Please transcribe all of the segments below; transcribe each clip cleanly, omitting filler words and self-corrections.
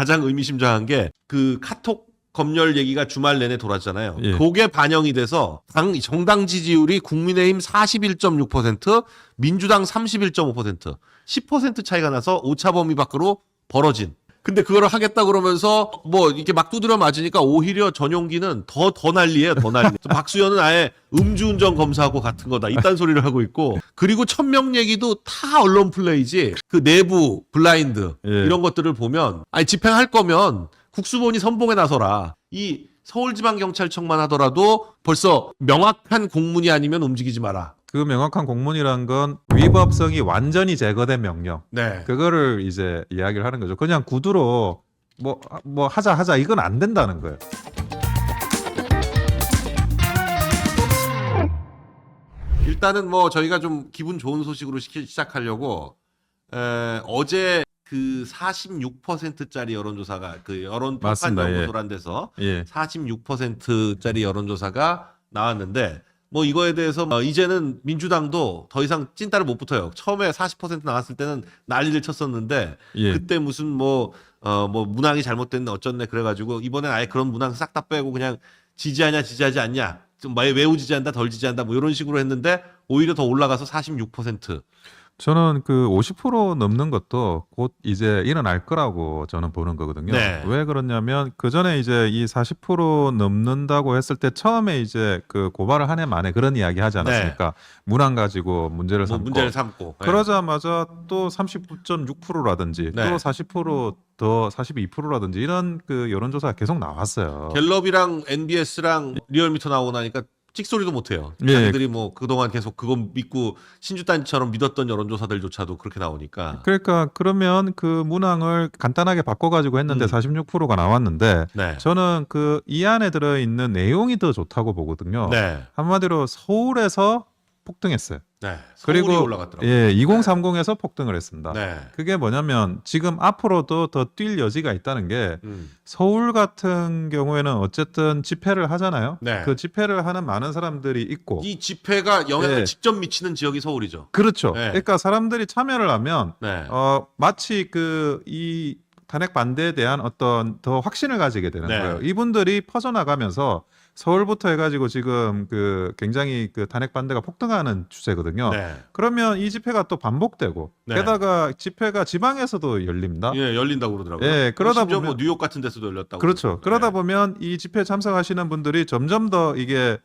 가장 의미심장한 게 그 카톡 검열 얘기가 주말 내내 돌았잖아요. 예. 그게 반영이 돼서 정당 지지율이 국민의힘 41.6%, 민주당 31.5%, 10% 차이가 나서 오차 범위 밖으로 벌어진. 근데 그걸 하겠다 그러면서 뭐 이렇게 막 두드려 맞으니까 오히려 전용기는 더 난리예요, 더 난리. 박수현은 아예 음주운전 검사하고 같은 거다. 이딴 소리를 하고 있고. 그리고 천명 얘기도 다 언론 플레이지. 그 내부 블라인드 예. 이런 것들을 보면 아니 집행할 거면 국수본이 선봉에 나서라. 이 서울지방경찰청만 하더라도 벌써 명확한 공문이 아니면 움직이지 마라. 그 명확한 공문이란 건 위법성이 완전히 제거된 명령. 네. 그거를 이제 이야기를 하는 거죠. 그냥 구두로 뭐 하자 이건 안 된다는 거예요. 일단은 뭐 저희가 좀 기분 좋은 소식으로 시작하려고 어제 그 46%짜리 여론조사가 그 여론 평판 연구소란 데서 46%짜리 여론조사가 나왔는데 뭐 이거에 대해서 이제는 민주당도 더 이상 찐따를 못 붙어요. 처음에 40% 나왔을 때는 난리를 쳤었는데 그때 무슨 뭐 문항이 잘못됐네 어쩌네 그래가지고 이번엔 아예 그런 문항 싹 다 빼고 그냥 지지하냐 지지하지 않냐 좀 매우 지지한다 덜 지지한다 뭐 이런 식으로 했는데 오히려 더 올라가서 46%. 저는 그 50% 넘는 것도 곧 이제 일어날 거라고 저는 보는 거거든요. 네. 왜 그러냐면 그 전에 이제 이 40% 넘는다고 했을 때 처음에 이제 그 고발을 한 해 만에 그런 이야기 하지 않았습니까? 네. 문항 가지고 문제를 삼고. 네. 그러자마자 또 39.6%라든지 네. 또 40% 더 42%라든지 이런 그 여론조사가 계속 나왔어요. 갤럽이랑 NBS랑 리얼미터 나오고 나니까 찍소리도 못해요. 예. 자기들이 뭐 그동안 계속 그거 믿고 신주단지처럼 믿었던 여론조사들조차도 그렇게 나오니까. 그러니까 그러면 그 문항을 간단하게 바꿔가지고 했는데 46%가 나왔는데 네. 저는 그 이 안에 들어있는 내용이 더 좋다고 보거든요. 네. 한마디로 서울에서 폭등했어요. 네. 서울이 그리고 올라갔더라고요. 2030에서 폭등을 했습니다. 네. 그게 뭐냐면 지금 앞으로도 더 뛸 여지가 있다는 게 서울 같은 경우에는 어쨌든 집회를 하잖아요. 네. 그 집회를 하는 많은 사람들이 있고 이 집회가 영향을 예. 직접 미치는 지역이 서울이죠. 그렇죠. 네. 그러니까 사람들이 참여를 하면 네. 마치 그 이 탄핵 반대에 대한 어떤 더 확신을 가지게 되는 네. 거예요. 이분들이 퍼져나가면서 서울부터 해가지고 지금 그 굉장히 그 탄핵 반대가 폭등하는 추세거든요. 네. 그러면 이 집회가 또 반복되고 네. 게다가 집회가 지방에서도 열립니다. 예, 열린다고 그러더라고요. 예, 그러다 심지어 보면 뭐 뉴욕 같은 데서도 열렸다고. 그렇죠. 그러다 보면 이 집회에 참석하시는 분들이 점점 더 이게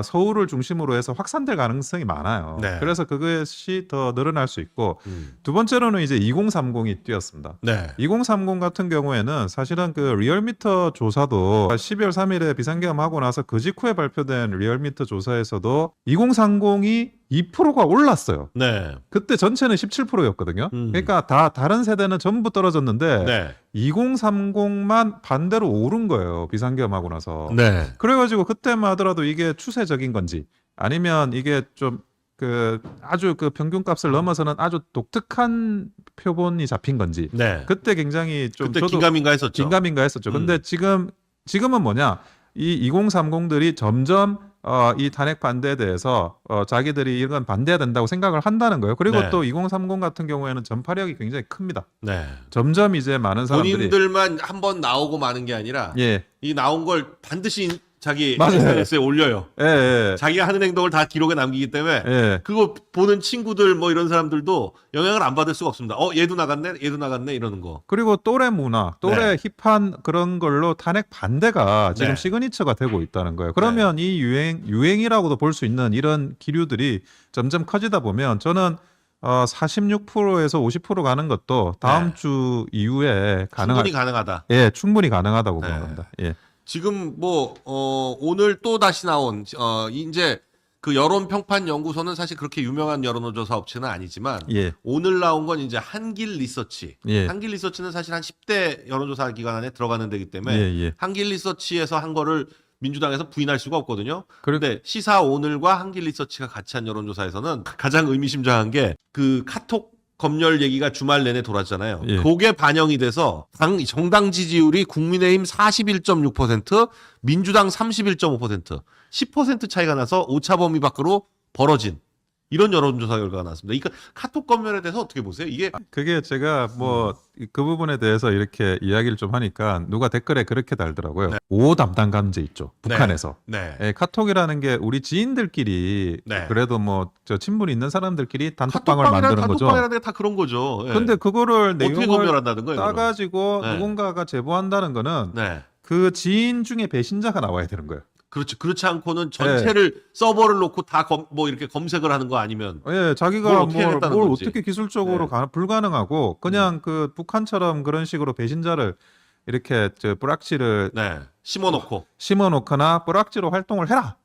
서울을 중심으로 해서 확산될 가능성이 많아요. 네. 그래서 그것이 더 늘어날 수 있고 두 번째로는 이제 2030이 뛰었습니다. 네. 2030 같은 경우에는 사실은 그 리얼미터 조사도 12월 3일에 비상계엄하고 나서 그 직후에 발표된 리얼미터 조사에서도 2030이 2%가 올랐어요. 네. 그때 전체는 17%였거든요. 그러니까 다른 세대는 전부 떨어졌는데 네. 2030만 반대로 오른 거예요. 비상계엄하고 나서. 네. 그래가지고 그때만 하더라도 이게 추세적인 건지 아니면 이게 좀 그 아주 그 평균값을 넘어서는 아주 독특한 표본이 잡힌 건지 네. 그때 굉장히 좀 그때 저도 긴가민가했었죠. 긴가민가했었죠. 근데 지금은 뭐냐 이 2030들이 점점 이 탄핵 반대에 대해서 자기들이 이건 반대해야 된다고 생각을 한다는 거예요. 그리고 네. 또 2030 같은 경우에는 전파력이 굉장히 큽니다. 네. 점점 이제 많은 사람들이 본인들만 한번 나오고 마는 게 아니라 예. 이 나온 걸 반드시 자기 맞아요. SNS에 올려요. 예. 자기가 하는 행동을 다 기록에 남기기 때문에 예. 그거 보는 친구들 뭐 이런 사람들도 영향을 안 받을 수가 없습니다. 얘도 나갔네 이러는 거. 그리고 또래 문화, 또래 힙한 그런 걸로 탄핵 반대가 지금 네. 시그니처가 되고 있다는 거예요. 그러면 이 유행이라고도 볼 수 있는 이런 기류들이 점점 커지다 보면 저는 46%에서 50% 가는 것도 다음 주 이후에 충분히 가능하다. 예, 충분히 가능하다고 네. 보는 겁니다. 예. 지금 뭐 오늘 또 다시 나온 이제 그 여론평판연구소는 사실 그렇게 유명한 여론조사 업체는 아니지만 예. 오늘 나온 건 이제 한길 리서치. 예. 한길 리서치는 사실 한 10대 여론조사 기관 안에 들어가는 데기 때문에 예. 한길 리서치에서 한 거를 민주당에서 부인할 수가 없거든요. 그런데 시사 오늘과 한길 리서치가 같이 한 여론조사에서는 가장 의미심장한 게 그 카톡 검열 얘기가 주말 내내 돌았잖아요. 그게 반영이 돼서 정당 지지율이 국민의힘 41.6%, 민주당 31.5%, 10% 차이가 나서 오차 범위 밖으로 벌어진. 이런 여론조사 결과가 나왔습니다. 이 카톡 검열에 대해서 어떻게 보세요? 이게 그게 제가 뭐 그 부분에 대해서 이렇게 이야기를 좀 하니까 누가 댓글에 그렇게 달더라고요. 네. 5 담당 감제 있죠. 북한에서. 네. 예, 카톡이라는 게 우리 지인들끼리 네. 그래도 뭐 저 친분이 있는 사람들끼리 단톡방을 만드는 거죠. 카톡방이라는 게 다 그런 거죠. 예. 근데 그거를 어떻게 내용을 검열한다는 거예요? 그럼? 따가지고 네. 누군가가 제보한다는 거는 네. 그 지인 중에 배신자가 나와야 되는 거예요. 그렇죠. 그렇지 않고는 전체를 서버를 놓고 다 뭐 이렇게 검색을 하는 거 아니면 예, 자기가 뭘 어떻게 하겠다는 뭘 건지. 어떻게 기술적으로 네. 불가능하고 그냥 그 북한처럼 그런 식으로 배신자를 이렇게 저 뿌락지를 네. 심어놓고. 심어놓거나 뿌락지로 활동을 해라.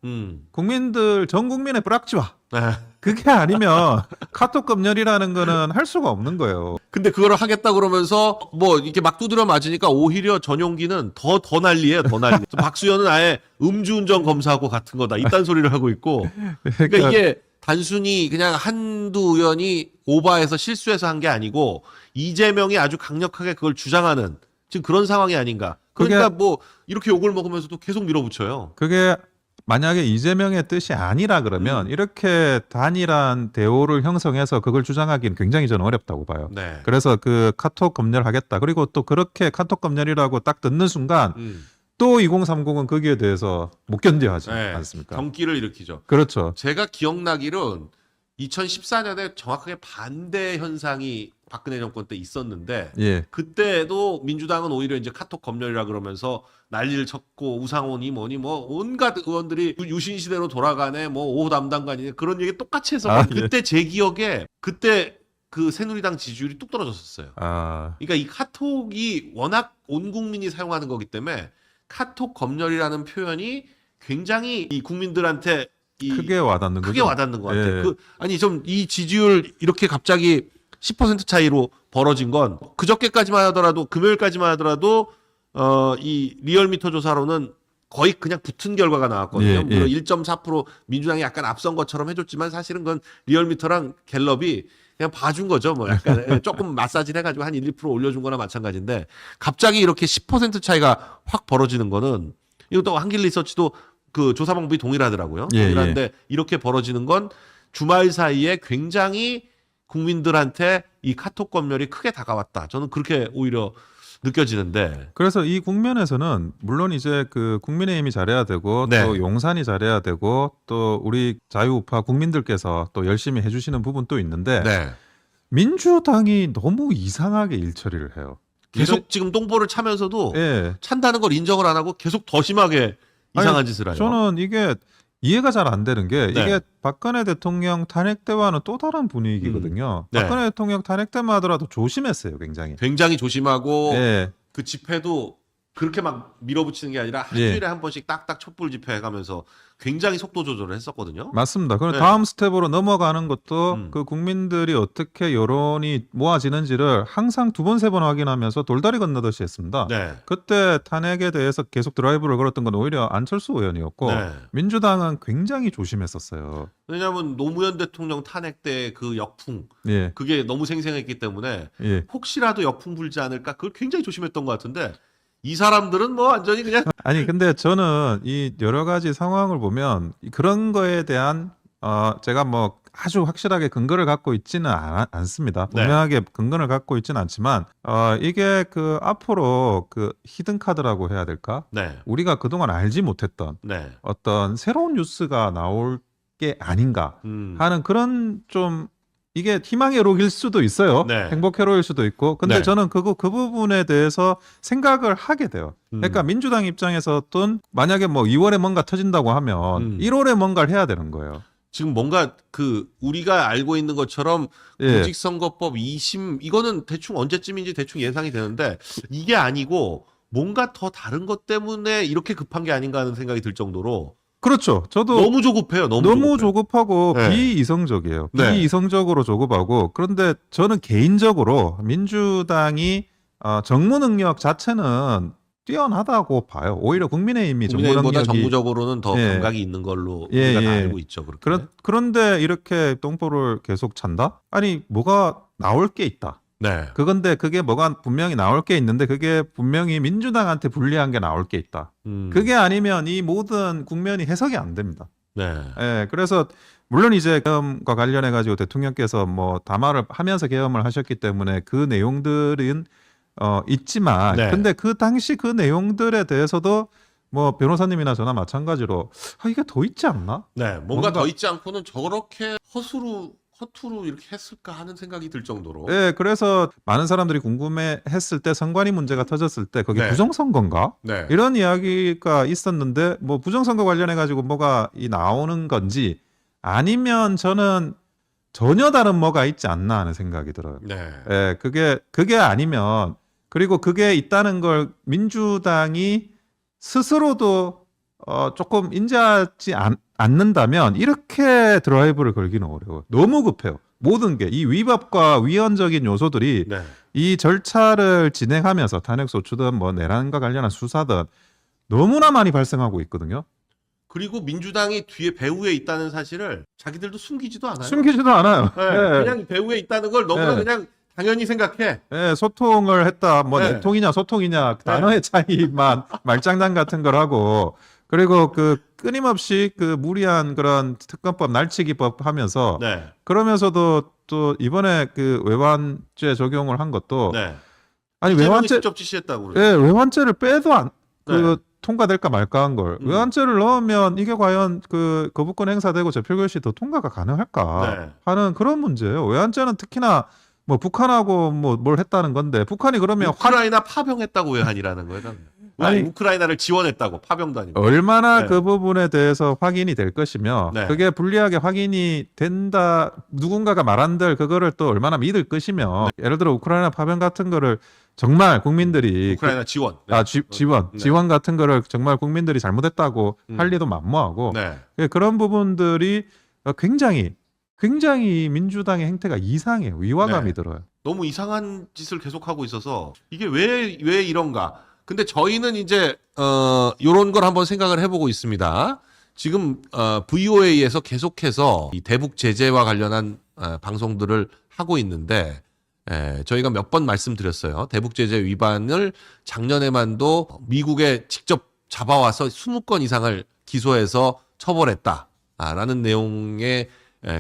국민들 전 국민의 뿌락지와. 네. 그게 아니면 카톡 검열이라는 거는 할 수가 없는 거예요. 근데 그거를 하겠다 그러면서 뭐 이렇게 막 두드려 맞으니까 오히려 전용기는 더 난리예요. 더 난리. 박수현은 아예 음주운전 검사하고 같은 거다. 이딴 소리를 하고 있고. 그러니까 이게 단순히 그냥 한두 의원이 오바해서 실수해서 한 게 아니고 이재명이 아주 강력하게 그걸 주장하는 지금 그런 상황이 아닌가. 그러니까 뭐 이렇게 욕을 먹으면서도 계속 밀어붙여요. 그게 만약에 이재명의 뜻이 아니라 그러면 이렇게 단일한 대오를 형성해서 그걸 주장하기는 굉장히 저는 어렵다고 봐요. 네. 그래서 그 카톡 검열하겠다. 그리고 또 그렇게 카톡 검열이라고 딱 듣는 순간 또 2030은 거기에 대해서 못 견뎌 하지 네. 않습니까? 경기를 일으키죠. 그렇죠. 제가 기억나기론 2014년에 정확하게 반대 현상이 박근혜 정권 때 있었는데 예. 그때도 민주당은 오히려 이제 카톡 검열이라 그러면서 난리를 쳤고 우상호니 뭐니 뭐 온갖 의원들이 유신 시대로 돌아가네 뭐 5호 담당관이네 그런 얘기 똑같이 해서 그때 제 기억에 그때 그 새누리당 지지율이 뚝 떨어졌었어요. 그러니까 이 카톡이 워낙 온 국민이 사용하는 거기 때문에 카톡 검열이라는 표현이 굉장히 이 국민들한테 크게 와닿는 거죠. 크게 와닿는 것 같아요. 예. 아니 좀 이 지지율 이렇게 갑자기 10% 차이로 벌어진 건 그저께까지만 하더라도 금요일까지만 하더라도 이 리얼미터 조사로는 거의 그냥 붙은 결과가 나왔거든요. 예, 물론 예. 1.4% 민주당이 약간 앞선 것처럼 해줬지만 사실은 그건 리얼미터랑 갤럽이 그냥 봐준 거죠. 뭐 약간 조금 마사지를 해가지고 한 1, 2% 올려준 거나 마찬가지인데 갑자기 이렇게 10% 차이가 확 벌어지는 거는 이것도 한길리서치도 그 조사 방법이 동일하더라고요. 예, 동일한데 이렇게 벌어지는 건 주말 사이에 굉장히 국민들한테 이 카톡 검열이 크게 다가왔다. 저는 그렇게 오히려 느껴지는데. 그래서 이 국면에서는 물론 이제 그 국민의힘이 잘해야 되고 네. 또 용산이 잘해야 되고 또 우리 자유우파 국민들께서 또 열심히 해주시는 부분도 있는데 네. 민주당이 너무 이상하게 일처리를 해요. 계속 지금 똥보를 차면서도 예. 찬다는 걸 인정을 안 하고 계속 더 심하게 이상한 짓을 해요. 저는 이게 이해가 잘 안 되는 게 네. 이게 박근혜 대통령 탄핵 때와는 또 다른 분위기거든요. 네. 박근혜 대통령 탄핵 때만 하더라도 조심했어요, 굉장히. 굉장히 조심하고 예. 그 집회도 그렇게 막 밀어붙이는 게 아니라 한 예. 주일에 한 번씩 딱딱 촛불 집회 해가면서 굉장히 속도 조절을 했었거든요. 맞습니다. 그리고 네. 다음 스텝으로 넘어가는 것도 음. 그 국민들이 어떻게 여론이 모아지는지를 항상 2번, 3번 확인하면서 돌다리 건너듯이 했습니다. 네. 그때 탄핵에 대해서 계속 드라이브를 걸었던 건 오히려 안철수 의원이었고 네. 민주당은 굉장히 조심했었어요. 왜냐하면 노무현 대통령 탄핵 때 그 역풍 예, 그게 너무 생생했기 때문에 예. 혹시라도 역풍 불지 않을까 그걸 굉장히 조심했던 것 같은데 이 사람들은 뭐 완전히 그냥 아니 근데 저는 이 여러 가지 상황을 보면 그런 거에 대한 제가 뭐 아주 확실하게 근거를 갖고 있지는 않습니다. 네. 분명하게 근거를 갖고 있지는 않지만 이게 그 앞으로 그 히든 카드라고 해야 될까? 네. 우리가 그동안 알지 못했던 네. 어떤 새로운 뉴스가 나올 게 아닌가 음. 하는 그런 좀 이게 희망의 록일 수도 있어요. 네. 행복의 록일 수도 있고. 근데 네. 저는 그 부분에 대해서 생각을 하게 돼요. 그러니까 민주당 입장에서 또 만약에 뭐 2월에 뭔가 터진다고 하면 1월에 뭔가를 해야 되는 거예요. 지금 뭔가 그 우리가 알고 있는 것처럼 예. 공직선거법 2심 이거는 대충 언제쯤인지 대충 예상이 되는데 이게 아니고 뭔가 더 다른 것 때문에 이렇게 급한 게 아닌가 하는 생각이 들 정도로 그렇죠. 저도 너무 조급해요. 너무 조급해요. 조급하고 네. 비이성적이에요. 네. 비이성적으로 조급하고 그런데 저는 개인적으로 민주당이 정무 능력 자체는 뛰어나다고 봐요. 오히려 국민의힘이 정무 국민의힘보다 능력이 정무적으로는 더 예. 감각이 있는 걸로 예, 우리가 다 예. 알고 있죠. 그렇게. 그런데 이렇게 똥보를 계속 찬다? 아니 뭐가 나올 게 있다. 네. 그건데 그게 뭐가 분명히 나올 게 있는데 그게 분명히 민주당한테 불리한 게 나올 게 있다. 그게 아니면 이 모든 국면이 해석이 안 됩니다. 네. 예, 그래서 물론 이제 계엄과 관련해 가지고 대통령께서 뭐 담화를 하면서 계엄을 하셨기 때문에 그 내용들은 있지만 네. 근데 그 당시 그 내용들에 대해서도 뭐 변호사님이나 저나 마찬가지로 이게 더 있지 않나? 네, 뭔가 더 있지 않고는 저렇게 허투루 이렇게 했을까 하는 생각이 들 정도로. 네, 그래서 많은 사람들이 궁금해했을 때 선관위 문제가 터졌을 때 거기 네. 부정선거인가? 네. 이런 이야기가 있었는데 뭐 부정선거 관련해 가지고 뭐가 나오는 건지 아니면 저는 전혀 다른 뭐가 있지 않나 하는 생각이 들어요. 네. 예, 그게 아니면 그리고 그게 있다는 걸 민주당이 스스로도 조금 인지하지 않는다면 이렇게 드라이브를 걸기는 어려워요. 너무 급해요. 모든 게 이 위법과 위헌적인 요소들이 네. 이 절차를 진행하면서 탄핵소추든 뭐 내란과 관련한 수사든 너무나 많이 발생하고 있거든요. 그리고 민주당이 뒤에 배후에 있다는 사실을 자기들도 숨기지도 않아요. 숨기지도 않아요. 네, 예. 그냥 배후에 있다는 걸 너무나 네. 그냥 당연히 생각해. 예, 소통을 했다. 뭐 네. 내통이냐 소통이냐 단어의 차이만 말장난 같은 걸 하고 그리고 그 끊임없이 그 무리한 그런 특검법 날치기법 하면서 네. 그러면서도 또 이번에 그 외환죄 적용을 한 것도 네. 아니 이재명이 외환죄 직접 지시했다고 그러죠. 예, 외환죄를 빼도 그 네. 통과될까 말까 한 걸 외환죄를 넣으면 이게 과연 그 거부권 행사되고 재표결시 더 통과가 가능할까 네. 하는 그런 문제예요. 외환죄는 특히나 뭐 북한하고 뭐 뭘 했다는 건데 북한이 그러면 우크라이나 파병했다고 외환이라는 거예요. 아니, 아니, 우크라이나를 지원했다고 파병도 아니고. 얼마나 네. 그 부분에 대해서 확인이 될 것이며 네. 그게 불리하게 확인이 된다 누군가가 말한들 그거를 또 얼마나 믿을 것이며 예를 들어 우크라이나 파병 같은 거를 정말 국민들이 우크라이나 지원. 네. 지원 같은 거를 정말 국민들이 잘못했다고 할 리도 만무하고 네. 그런 부분들이 굉장히 민주당의 행태가 이상해요. 위화감이 네. 들어요. 너무 이상한 짓을 계속하고 있어서 이게 왜 이런가. 근데 저희는 이제 요런 걸 한번 생각을 해보고 있습니다. 지금 VOA에서 계속해서 이 대북 제재와 관련한 방송들을 하고 있는데 저희가 몇 번 말씀드렸어요. 대북 제재 위반을 작년에만도 미국에 직접 잡아와서 20건 이상을 기소해서 처벌했다라는 내용의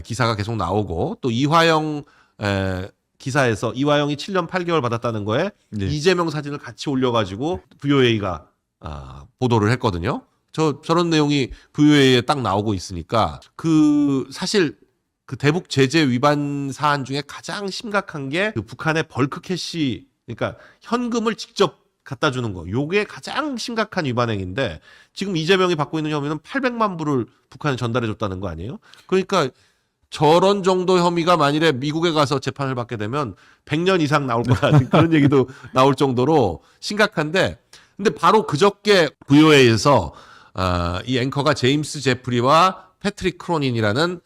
기사가 계속 나오고 또 이화영 기사에서 이화영이 7년 8개월 받았다는 거에 네. 이재명 사진을 같이 올려가지고 VOA가 보도를 했거든요. 저런 내용이 VOA에 딱 나오고 있으니까 사실 그 대북 제재 위반 사안 중에 가장 심각한 게 그 북한의 벌크 캐시 그러니까 현금을 직접 갖다 주는 거. 요게 가장 심각한 위반 행위인데 지금 이재명이 받고 있는 혐의는 800만 불을 북한에 전달해 줬다는 거 아니에요? 그러니까 저런 정도 혐의가 만일에 미국에 가서 재판을 받게 되면 100년 이상 나올 거라는 그런 얘기도 나올 정도로 심각한데 근데 바로 그저께 VOA에서 이 앵커가 제임스 제프리와 패트릭 크로닌이라는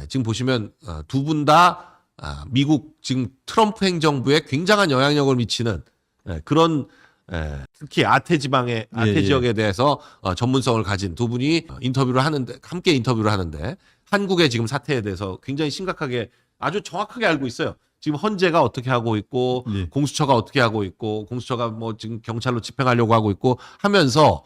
지금 보시면 두 분 다 미국 지금 트럼프 행정부에 굉장한 영향력을 미치는 그런 특히 아태 지방의 아태 지역에 대해서 전문성을 가진 두 분이 함께 인터뷰를 하는데 한국의 지금 사태에 대해서 굉장히 심각하게 아주 정확하게 알고 있어요. 지금 헌재가 어떻게 하고 있고 공수처가 어떻게 하고 있고 공수처가 뭐 지금 경찰로 집행하려고 하고 있고 하면서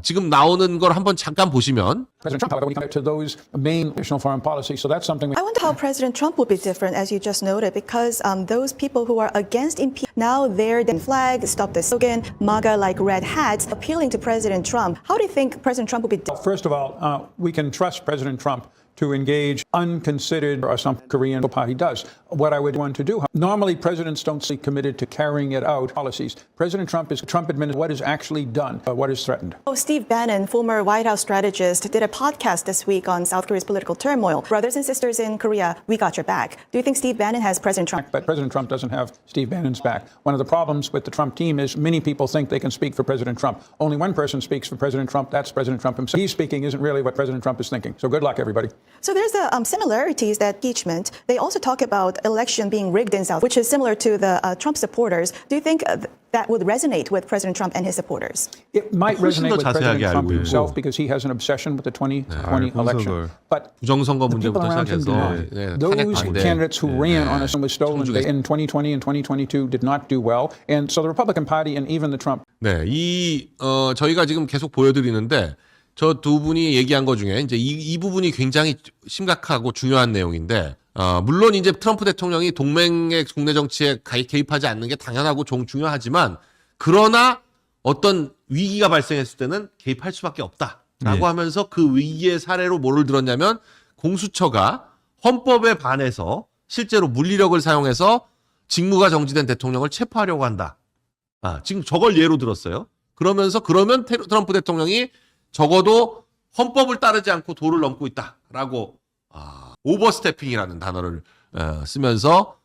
지금 나오는 걸 한번 잠깐 보시면 President Trump, however, when you come to those main national foreign policy, so that's something we I wonder how President Trump will be different, as you just noted, because those people who are against impeachment, now they're the flag, stop the slogan, MAGA like red hats, appealing to President Trump. How do you think President Trump will be different? First of all, we can trust President Trump to engage unconsidered or some Korean party does. What I would want to do. Normally, presidents don't seem committed to carrying it out policies. President Trump administration what is actually done, what is threatened. Steve Bannon, former White House strategist, did a podcast this week on South Korea's political turmoil. Brothers and sisters in Korea, we got your back. Do you think Steve Bannon has President Trump? But President Trump doesn't have Steve Bannon's back. One of the problems with the Trump team is many people think they can speak for President Trump. Only one person speaks for President Trump. That's President Trump himself. He's speaking isn't really what President Trump is thinking. So good luck, everybody. So there's similarities that impeachment. They also talk about election being rigged in South, which is similar to the Trump supporters. Do you think that would resonate with President Trump and his supporters? It might 훨씬 더 resonate with 자세하게 President Trump 알고 himself 있고. because he has an obsession with the 2020 분석을. election. But 부정선거 the people 문제부터 around him 시작해서 do not. 탄핵 Those 반대 candidates who ran on us and was stolen 청중에서. in 2020 and 2022 did not do well. And so the Republican Party and even the Trump 저희가 지금 계속 보여드리는데 저 두 분이 얘기한 것 중에 이제 이 부분이 굉장히 심각하고 중요한 내용인데, 물론 이제 트럼프 대통령이 동맹의 국내 정치에 개입하지 않는 게 당연하고 중요하지만, 그러나 어떤 위기가 발생했을 때는 개입할 수밖에 없다라고 예. 하면서 그 위기의 사례로 뭐를 들었냐면, 공수처가 헌법에 반해서 실제로 물리력을 사용해서 직무가 정지된 대통령을 체포하려고 한다. 지금 저걸 예로 들었어요. 그러면 트럼프 대통령이 적어도 헌법을 따르지 않고 도를 넘고 있다라고 오버스태핑이라는 단어를 쓰면서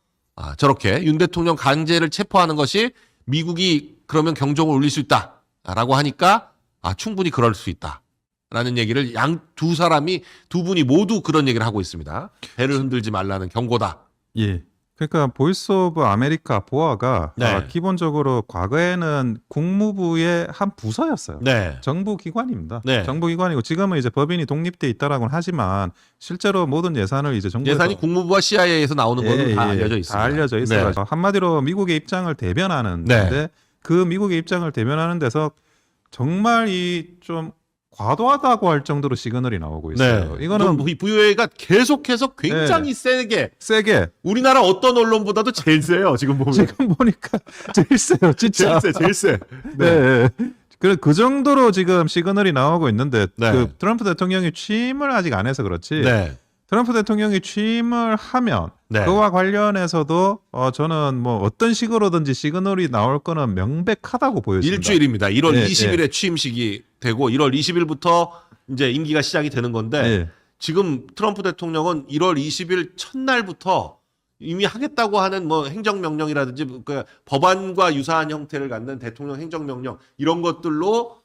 저렇게 윤 대통령 강제를 체포하는 것이 미국이 그러면 경종을 울릴 수 있다라고 하니까 충분히 그럴 수 있다라는 얘기를 두 분이 모두 그런 얘기를 하고 있습니다. 배를 흔들지 말라는 경고다. 예. 그러니까 보이스 오브 아메리카 보아가 네. 기본적으로 과거에는 국무부의 한 부서였어요. 네. 정부 기관입니다. 네. 정부 기관이고 지금은 이제 법인이 독립돼 있다라고는 하지만 실제로 모든 예산을 이제 정부에서 예산이 국무부와 CIA에서 나오는 거는 다 알려져 있습니다. 다 알려져 있어요. 네. 한마디로 미국의 입장을 대변하는 네. 건데 그 미국의 입장을 대변하는 데서 정말 이 좀 과도하다고 할 정도로 시그널이 나오고 있어요. 이거는 VOA가 계속해서 굉장히 세게 세게 우리나라 어떤 언론보다도 제일 세요. 지금 보면 지금 보니까 제일 세요, 진짜. 제일 세. 네. 그 정도로 지금 시그널이 나오고 있는데 네. 그 트럼프 대통령이 취임을 아직 안 해서 그렇지. 네. 트럼프 대통령이 취임을 하면 네. 그와 관련해서도 저는 뭐 어떤 식으로든지 시그널이 나올 거는 명백하다고 보여집니다. 일주일입니다. 1월 네, 20일에 취임식이 되고 1월 20일부터 이제 임기가 시작이 되는 건데 네. 지금 트럼프 대통령은 1월 20일 첫날부터 이미 하겠다고 하는 뭐 행정명령이라든지 그 법안과 유사한 형태를 갖는 대통령 행정명령 이런 것들로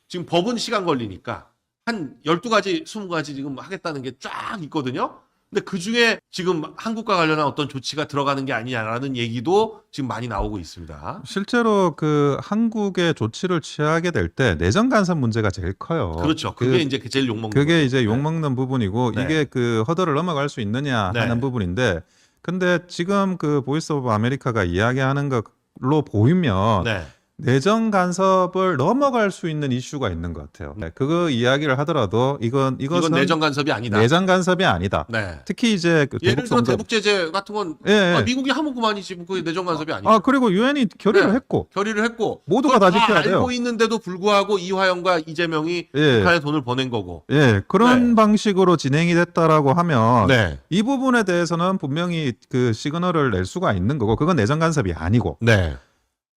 지금 법은 시간 걸리니까 한 12가지, 20가지 지금 하겠다는 게 쫙 있거든요. 근데 그 중에 지금 한국과 관련한 어떤 조치가 들어가는 게 아니냐라는 얘기도 지금 많이 나오고 있습니다. 실제로 그 한국의 조치를 취하게 될 때 내정 간섭 문제가 제일 커요. 그렇죠. 그게 이제 제일 욕먹는 그게 거죠. 이제 욕먹는 부분이고 네. 이게 그 허들을 넘어갈 수 있느냐 네. 하는 부분인데 근데 지금 그 보이스 오브 아메리카가 이야기하는 걸로 보이면 네. 내정 간섭을 넘어갈 수 있는 이슈가 있는 것 같아요. 네, 그거 이야기를 하더라도 이것은 이건 내정 간섭이 아니다. 내정 간섭이 아니다. 네. 특히 이제 그 예를 들어 대북 대북 제재 같은 건 예. 미국이 하면 그만이지 그게 내정 간섭이 아니죠. 그리고 유엔이 결의를 네. 했고 결의를 했고 모두가 다 지켜야 돼요. 알고 있는데도 불구하고 이화영과 이재명이 예. 북한에 돈을 보낸 거고. 그런 네. 방식으로 진행이 됐다라고 하면 네. 이 부분에 대해서는 분명히 그 시그널을 낼 수가 있는 거고 그건 내정 간섭이 아니고 네.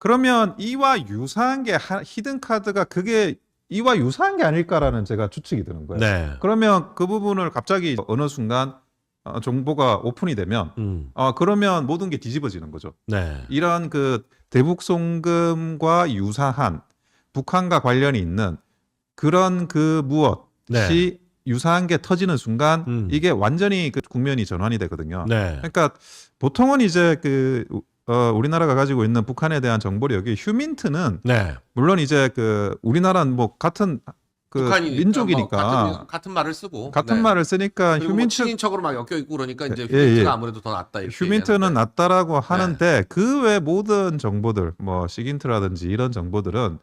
그러면 이와 유사한 게 히든 카드가 그게 이와 유사한 게 아닐까라는 제가 추측이 드는 거예요. 네. 그러면 그 부분을 갑자기 어느 순간 정보가 오픈이 되면 그러면 모든 게 뒤집어지는 거죠. 네. 이런 그 대북 송금과 유사한 북한과 관련이 있는 그런 그 무엇이 네. 유사한 게 터지는 순간 이게 완전히 그 국면이 전환이 되거든요. 네. 그러니까 보통은 이제 그 우리나라가 가지고 있는 북한에 대한 정보력이 휴민트는 네. 물론 이제 그 우리나라는 뭐 같은 그 북한이 민족이니까 뭐 같은 말을 쓰고 같은 네. 말을 쓰니까 그리고 뭐 휴민트 친인척으로 막 엮여 있고 그러니까 이제 예, 휴민트가 예. 아무래도 더 낫다 이렇게 휴민트는 얘기하는데. 낫다라고 하는데 그 외 모든 정보들 뭐 시긴트라든지 이런 정보들은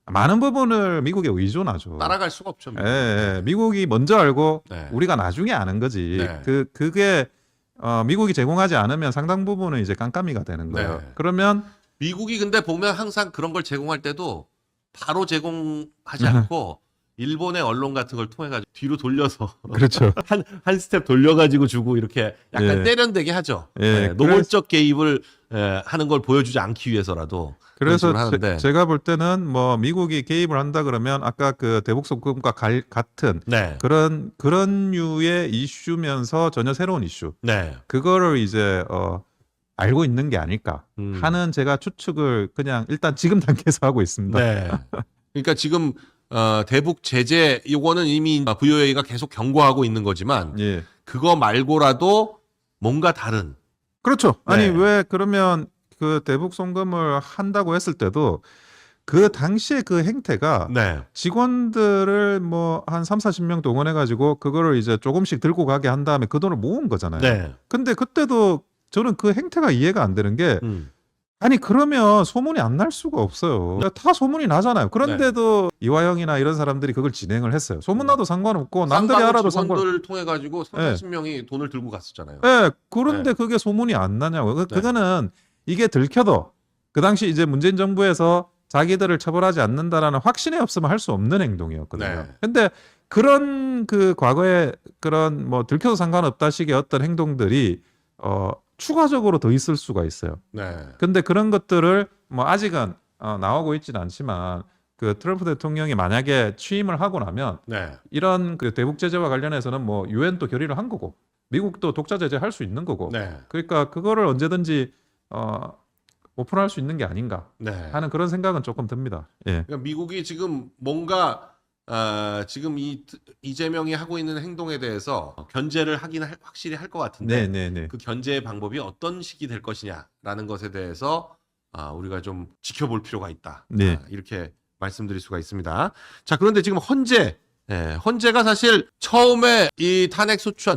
많은 부분을 미국에 의존하죠. 따라갈 수가 없죠. 미국이 먼저 알고 네. 우리가 나중에 아는 거지. 네. 그게 미국이 제공하지 않으면 상당 부분은 이제 깜깜이가 되는 거예요. 네. 그러면 미국이 근데 보면 항상 그런 걸 제공할 때도 바로 제공하지 않고 일본의 언론 같은 걸 통해 가지고 뒤로 돌려서 그렇죠. 한 스텝 돌려가지고 주고 이렇게 약간 예. 세련되게 하죠. 예, 노골적 개입을 하는 걸 보여주지 않기 위해서라도 그래서 그런 식으로 하는데. 제가 볼 때는 뭐 미국이 개입을 한다 그러면 아까 그 대북 송금과 같은 네, 그런 류의 이슈면서 전혀 새로운 이슈 네, 그거를 이제 알고 있는 게 아닐까 하는 제가 추측을 그냥 일단 지금 단계에서 하고 있습니다. 네. 그러니까 지금 대북 제재 이거는 이미 VOA가 계속 경고하고 있는 거지만 예. 그거 말고라도 뭔가 다른. 그렇죠. 아니 네. 왜 그러면 그 대북 송금을 한다고 했을 때도 그 당시에 그 행태가 네, 직원들을 뭐 한 30-40명 동원해 가지고 그거를 이제 조금씩 들고 가게 한 다음에 그 돈을 모은 거잖아요. 네, 근데 그때도 저는 그 행태가 이해가 안 되는 게 아니 그러면 소문이 안 날 수가 없어요. 다 소문이 나잖아요. 그런데도 이화영이나 이런 사람들이 그걸 진행을 했어요. 소문 나도 상관없고 남들이 알아도 상관. 직원들 통해 가지고 30명이 돈을 들고 갔었잖아요. 네, 그런데 그게 소문이 안 나냐고. 그거는 이게 들켜도 그 당시 이제 문재인 정부에서 자기들을 처벌하지 않는다라는 확신이 없으면 할 수 없는 행동이었거든요. 네. 근데 그런 그 과거에 그런 뭐 들켜도 상관없다식의 어떤 행동들이 추가적으로 더 있을 수가 있어요. 네. 근데 그런 것들을 뭐 아직은 나오고 있지는 않지만 그 트럼프 대통령이 만약에 취임을 하고 나면 네. 이런 그 대북 제재와 관련해서는 뭐 유엔도 결의를 한 거고 미국도 독자 제재 할 수 있는 거고 네. 그러니까 그거를 언제든지 오픈할 수 있는 게 아닌가 네. 하는 그런 생각은 조금 듭니다. 예. 그러니까 미국이 지금 뭔가 지금 이재명이 하고 있는 행동에 대해서 견제를 하긴 확실히 할 것 같은데 네. 그 견제의 방법이 어떤 식이 될 것이냐라는 것에 대해서 우리가 좀 지켜볼 필요가 있다. 네. 이렇게 말씀드릴 수가 있습니다. 자, 그런데 지금 헌재가 사실 처음에 이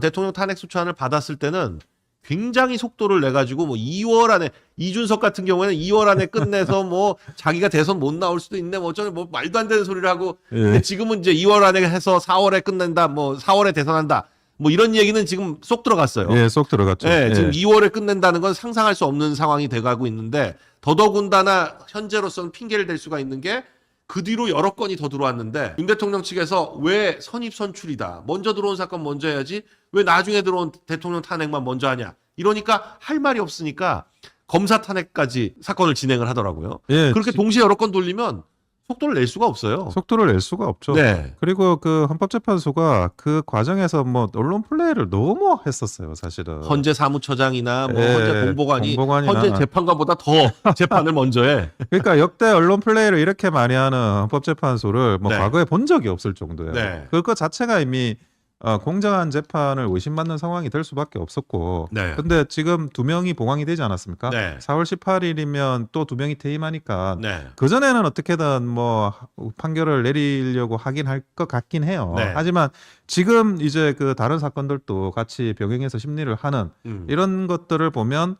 대통령 탄핵 소추안을 받았을 때는 굉장히 속도를 내 가지고 뭐 2월 안에 이준석 같은 경우에는 2월 안에 끝내서 뭐 자기가 대선 못 나올 수도 있네 뭐 어쩌네 뭐 말도 안 되는 소리를 하고 근데 지금은 이제 2월 안에 해서 4월에 끝낸다 뭐 4월에 대선한다 뭐 이런 얘기는 지금 쏙 들어갔어요. 예, 쏙 들어갔죠. 예, 지금 2월에 끝낸다는 건 상상할 수 없는 상황이 돼가고 있는데 더더군다나 현재로서는 핑계를 댈 수가 있는 게 그 뒤로 여러 건이 더 들어왔는데 윤 대통령 측에서 왜 선입선출이다. 먼저 들어온 사건 먼저 해야지 왜 나중에 들어온 대통령 탄핵만 먼저 하냐. 이러니까 할 말이 없으니까 검사 탄핵까지 사건을 진행을 하더라고요. 예, 그렇게 동시에 여러 건 돌리면 속도를 낼 수가 없어요. 속도를 낼 수가 없죠. 네. 그리고 그 헌법재판소가 그 과정에서 뭐 언론 플레이를 너무 했었어요, 사실은. 헌재 사무처장이나 뭐 예, 헌재 공보관이 공보관이나. 헌재 재판관보다 더 재판을 먼저 해. 그러니까 역대 언론 플레이를 이렇게 많이 하는 헌법재판소를 뭐 네. 과거에 본 적이 없을 정도예요. 네. 그것 자체가 이미 공정한 재판을 의심받는 상황이 될 수밖에 없었고. 네. 근데 지금 2명이 봉황이 되지 않았습니까? 네. 4월 18일이면 또 2명이 퇴임하니까 네. 그 전에는 어떻게든 뭐 판결을 내리려고 하긴 할 것 같긴 해요. 네. 하지만 지금 이제 그 다른 사건들도 같이 병행해서 심리를 하는 이런 것들을 보면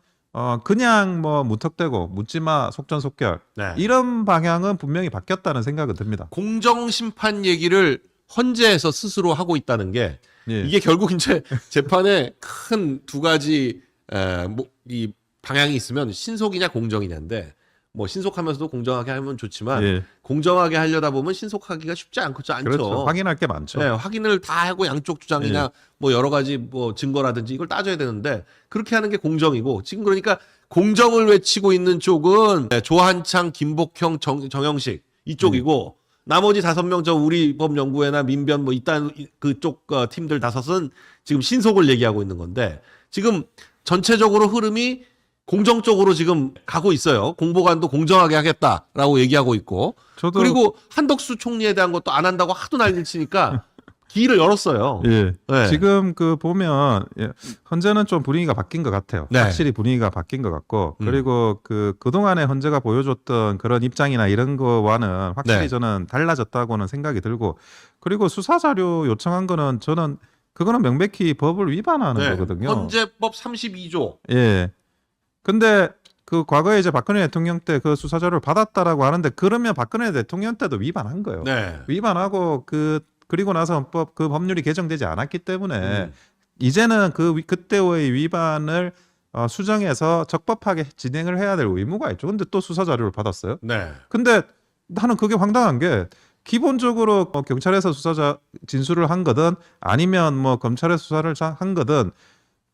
그냥 뭐 무턱대고 묻지마 속전속결 네. 이런 방향은 분명히 바뀌었다는 생각은 듭니다. 공정심판 얘기를 헌재에서 스스로 하고 있다는 게 예. 이게 결국 이제 재판에 큰 두 가지 이 방향이 있으면 신속이냐 공정이냐인데 뭐 신속하면서도 공정하게 하면 좋지만 예. 공정하게 하려다 보면 신속하기가 쉽지 않죠. 그렇죠. 확인할 게 많죠. 네, 확인을 다 하고 양쪽 주장이나 예. 뭐 여러 가지 뭐 증거라든지 이걸 따져야 되는데 그렇게 하는 게 공정이고 지금 그러니까 공정을 외치고 있는 쪽은 조한창, 김복형, 정영식 이쪽이고 나머지 5명 저 우리법연구회나 민변 뭐 이딴 그쪽 팀들 5은 지금 신속을 얘기하고 있는 건데 지금 전체적으로 흐름이 공정적으로 지금 가고 있어요. 공보관도 공정하게 하겠다라고 얘기하고 있고 저도 그리고 한덕수 총리에 대한 것도 안 한다고 하도 난리를 치니까 길을 열었어요. 예. 네. 지금 그 보면 헌재는 좀 분위기가 바뀐 것 같아요. 네. 확실히 분위기가 바뀐 것 같고 그리고 그동안에 헌재가 보여줬던 그런 입장이나 이런 거와는 확실히 네. 저는 달라졌다고는 생각이 들고 그리고 수사 자료 요청한 거는 저는 그거는 명백히 법을 위반하는 네. 거거든요. 헌재법 32조. 예. 근데 그 과거에 이제 박근혜 대통령 때 그 수사 자료를 받았다라고 하는데 그러면 박근혜 대통령 때도 위반한 거예요. 네. 위반하고 그리고 나서 헌법 그 법률이 개정되지 않았기 때문에 이제는 그때의 위반을 수정해서 적법하게 진행을 해야 될 의무가 있죠. 근데 또 수사 자료를 받았어요. 네. 근데 나는 그게 황당한 게 기본적으로 경찰에서 진술을 한 거든 아니면 뭐 검찰에서 수사를 한 거든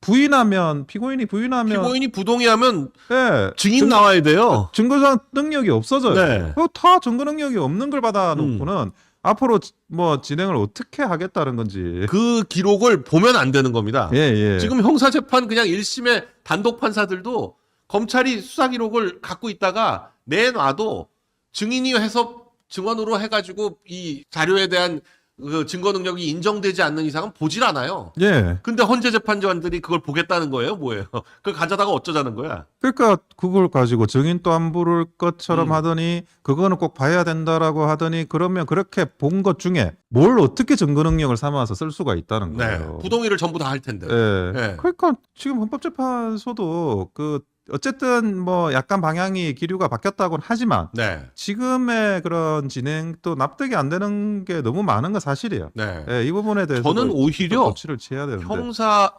피고인이 부인하면 피고인이 부동의하면 예, 증인 나와야 돼요. 증거상 능력이 없어져요. 네. 다 증거 능력이 없는 걸 받아놓고는 앞으로 뭐 진행을 어떻게 하겠다는 건지. 그 기록을 보면 안 되는 겁니다. 예. 지금 형사재판 그냥 1심의 단독 판사들도 검찰이 수사 기록을 갖고 있다가 내놔도 증인이 해서 증언으로 해가지고 이 자료에 대한 그 증거 능력이 인정되지 않는 이상은 보질 않아요. 예. 근데 헌재 재판관들이 그걸 보겠다는 거예요, 뭐예요? 그걸 가져다가 어쩌자는 거야? 그러니까 그걸 가지고 증인 또 안 부를 것처럼 하더니 그거는 꼭 봐야 된다라고 하더니 그러면 그렇게 본 것 중에 뭘 어떻게 증거 능력을 삼아서 쓸 수가 있다는 네, 거예요. 부동의를 전부 다 할 텐데. 예. 네. 그러니까 지금 헌법재판소도 그 어쨌든 뭐 약간 방향이 기류가 바뀌었다고는 하지만 네. 지금의 그런 진행도 납득이 안 되는 게 너무 많은 건 사실이에요. 네. 예, 이 부분에 대해서 저는 오히려 조치를 취해야 되는데. 형사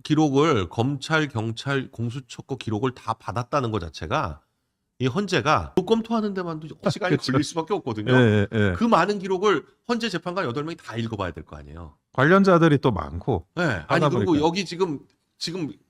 기록을 검찰, 경찰, 공수처 거 기록을 다 받았다는 것 자체가 이 헌재가 검토하는 데만도 시간이 그렇죠. 걸릴 수밖에 없거든요. 예, 예. 그 많은 기록을 헌재 재판관 8명이 다 읽어봐야 될 거 아니에요. 관련자들이 또 많고. 네. 아니 하다 그리고 보니까. 여기 지금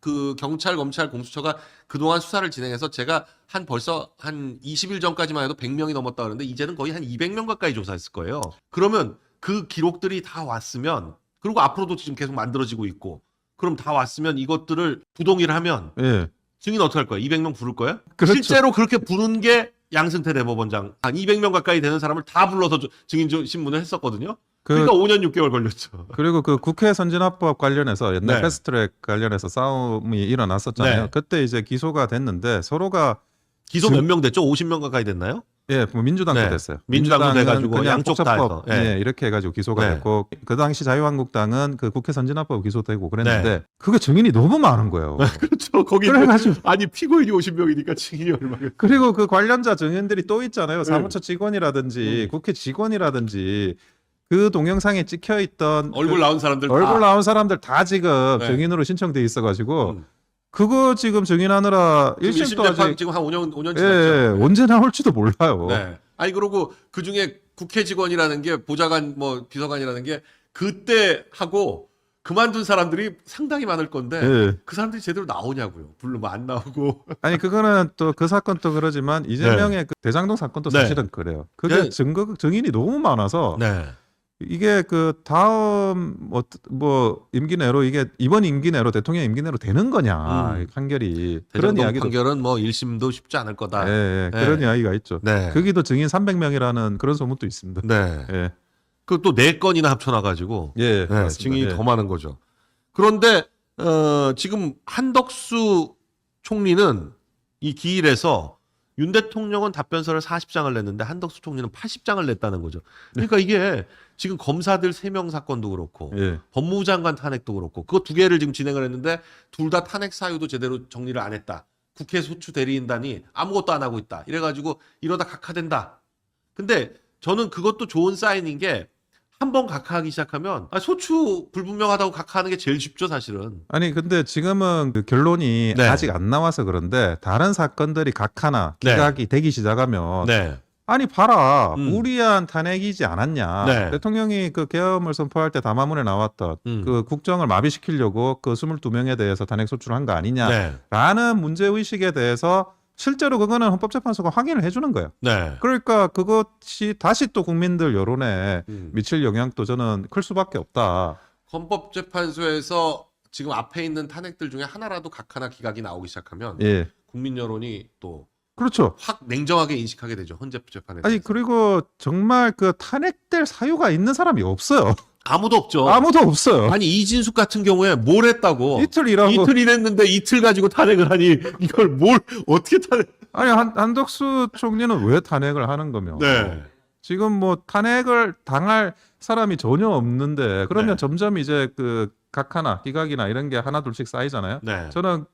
그 경찰, 검찰, 공수처가 그동안 수사를 진행해서 제가 벌써 한 20일 전까지만 해도 100명이 넘었다 그러는데 이제는 거의 한 200명 가까이 조사했을 거예요. 그러면 그 기록들이 다 왔으면 그리고 앞으로도 지금 계속 만들어지고 있고 그럼 다 왔으면 이것들을 부동의를 하면 예. 증인 어떻게 할 거야? 200명 부를 거야? 그렇죠. 실제로 그렇게 부른 게 양승태 대법원장 한 200명 가까이 되는 사람을 다 불러서 증인 신문을 했었거든요. 그러니까 5년 6개월 걸렸죠. 그리고 그 국회 선진화법 관련해서 옛날 네. 패스트트랙 관련해서 싸움이 일어났었잖아요. 네. 그때 이제 기소가 됐는데 서로가 기소 몇 명 됐죠? 50명 가까이 됐나요? 예, 뭐 민주당도 네. 됐어요. 민주당도 민주당은 돼가지고 그냥 양쪽 다 폭처법, 해서. 예. 예, 이렇게 해가지고 기소가 네. 됐고 그 당시 자유한국당은 그 국회 선진화법 기소되고 그랬는데 그게 증인이 너무 많은 거예요. 그렇죠. 거기 그래가지고 아니 피고인이 50명이니까 증인이 얼마나 그리고 그 관련자 증인들이 또 있잖아요. 사무처 직원이라든지 국회 직원이라든지 그 동영상에 찍혀 있던 얼굴 나온 사람들 다. 얼굴 나온 사람들 다 지금 네. 증인으로 신청돼 있어가지고 음. 그거 지금 증인하느라 지금 1심도 1심 재판 아직 지금 한 5년 예, 지났죠. 언제 나올지도 몰라요. 네. 아니 그리고 그 중에 국회 직원이라는 게 보좌관 뭐 비서관이라는 게 그때 하고 그만둔 사람들이 상당히 많을 건데 예. 그 사람들이 제대로 나오냐고요. 부르면 안 나오고. 아니 그거는 또 그 사건도 그러지만 이재명의 그 대장동 사건도 네. 사실은 그래요. 그게 네. 증인이 너무 많아서 네. 이게 그 다음 뭐 임기 내로 이게 이번 임기 내로 대통령 임기 내로 되는 거냐 판결이 그런 대장동 이야기도 판결은 뭐 1심도 쉽지 않을 거다. 예, 예, 네. 그런 이야기가 있죠. 네. 거기도 증인 300명이라는 그런 소문도 있습니다. 네. 예, 그 또 4건이나 합쳐놔 가지고 예, 네, 맞습니다. 증인이 예. 더 많은 거죠. 그런데 지금 한덕수 총리는 이 기일에서 윤 대통령은 답변서를 40장을 냈는데 한덕수 총리는 80장을 냈다는 거죠. 그러니까 이게 지금 검사들 3명 사건도 그렇고 예. 법무부 장관 탄핵도 그렇고 그거 2개를 지금 진행을 했는데 둘 다 탄핵 사유도 제대로 정리를 안 했다. 국회 소추 대리인단이 아무것도 안 하고 있다. 이래가지고 이러다 각하된다. 근데 저는 그것도 좋은 사인인 게 한 번 각하하기 시작하면 소추 불분명하다고 각하하는 게 제일 쉽죠 사실은. 아니 근데 지금은 그 결론이 네. 아직 안 나와서 그런데 다른 사건들이 각하나 네. 기각이 되기 시작하면 네. 아니 봐라 음. 무리한 탄핵이지 않았냐. 네. 대통령이 그 계엄을 선포할 때 담화문에 나왔던 그 국정을 마비시키려고 그 22명에 대해서 탄핵 소추를 한 거 아니냐라는 네. 문제 의식에 대해서 실제로 그거는 헌법재판소가 확인을 해주는 거예요. 네. 그러니까 그것이 다시 또 국민들 여론에 음. 미칠 영향도 저는 클 수밖에 없다. 헌법재판소에서 지금 앞에 있는 탄핵들 중에 하나라도 각하나 기각이 나오기 시작하면 예, 국민 여론이 또 그렇죠. 확 냉정하게 인식하게 되죠. 헌재 재판에. 아니 그리고 정말 그 탄핵될 사유가 있는 사람이 없어요. 아무도 없죠. 아무도 없어요. 아니 이진숙 같은 경우에 뭘 했다고? 이틀 일하고 이틀 일했는데 이틀 가지고 탄핵을 하니 이걸 뭘 어떻게 탄핵? 아니 한덕수 총리는 왜 탄핵을 하는 거며? 네. 지금 뭐 탄핵을 당할 사람이 전혀 없는데 그러면 네. 점점 이제 그 각하나 기각이나 이런 게 하나 둘씩 쌓이잖아요. 네. 저는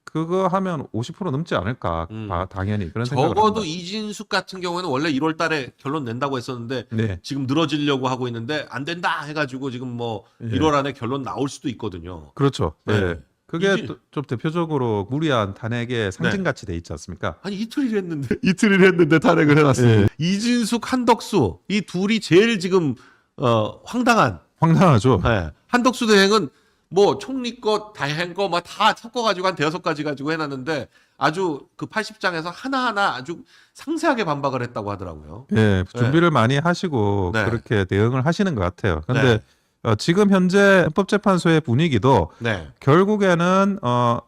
그거 하면 50% 넘지 않을까 당연히 그런 생각을 적어도 합니다. 이진숙 같은 경우에는 원래 1월 달에 결론 낸다고 했었는데 네. 지금 늘어지려고 하고 있는데 안 된다 해가지고 지금 뭐 예. 1월 안에 결론 나올 수도 있거든요. 그렇죠. 네. 네. 그게 이진- 또 좀 대표적으로 무리한 탄핵의 상징같이 돼 있지 않습니까? 아니 이틀 일했는데 이틀 일했는데 탄핵을 해놨어요. 예. 이진숙, 한덕수 이 둘이 제일 지금 황당한. 황당하죠. 예. 한덕수 대행은 뭐 총리 것 다행 거 막 다 섞어가지고 한 5가지 가지고 해놨는데 아주 그 80장에서 하나하나 아주 상세하게 반박을 했다고 하더라고요. 예, 준비를 많이 하시고 네. 그렇게 대응을 하시는 것 같아요. 근데 네. 지금 현재 헌법재판소의 분위기도 네. 결국에는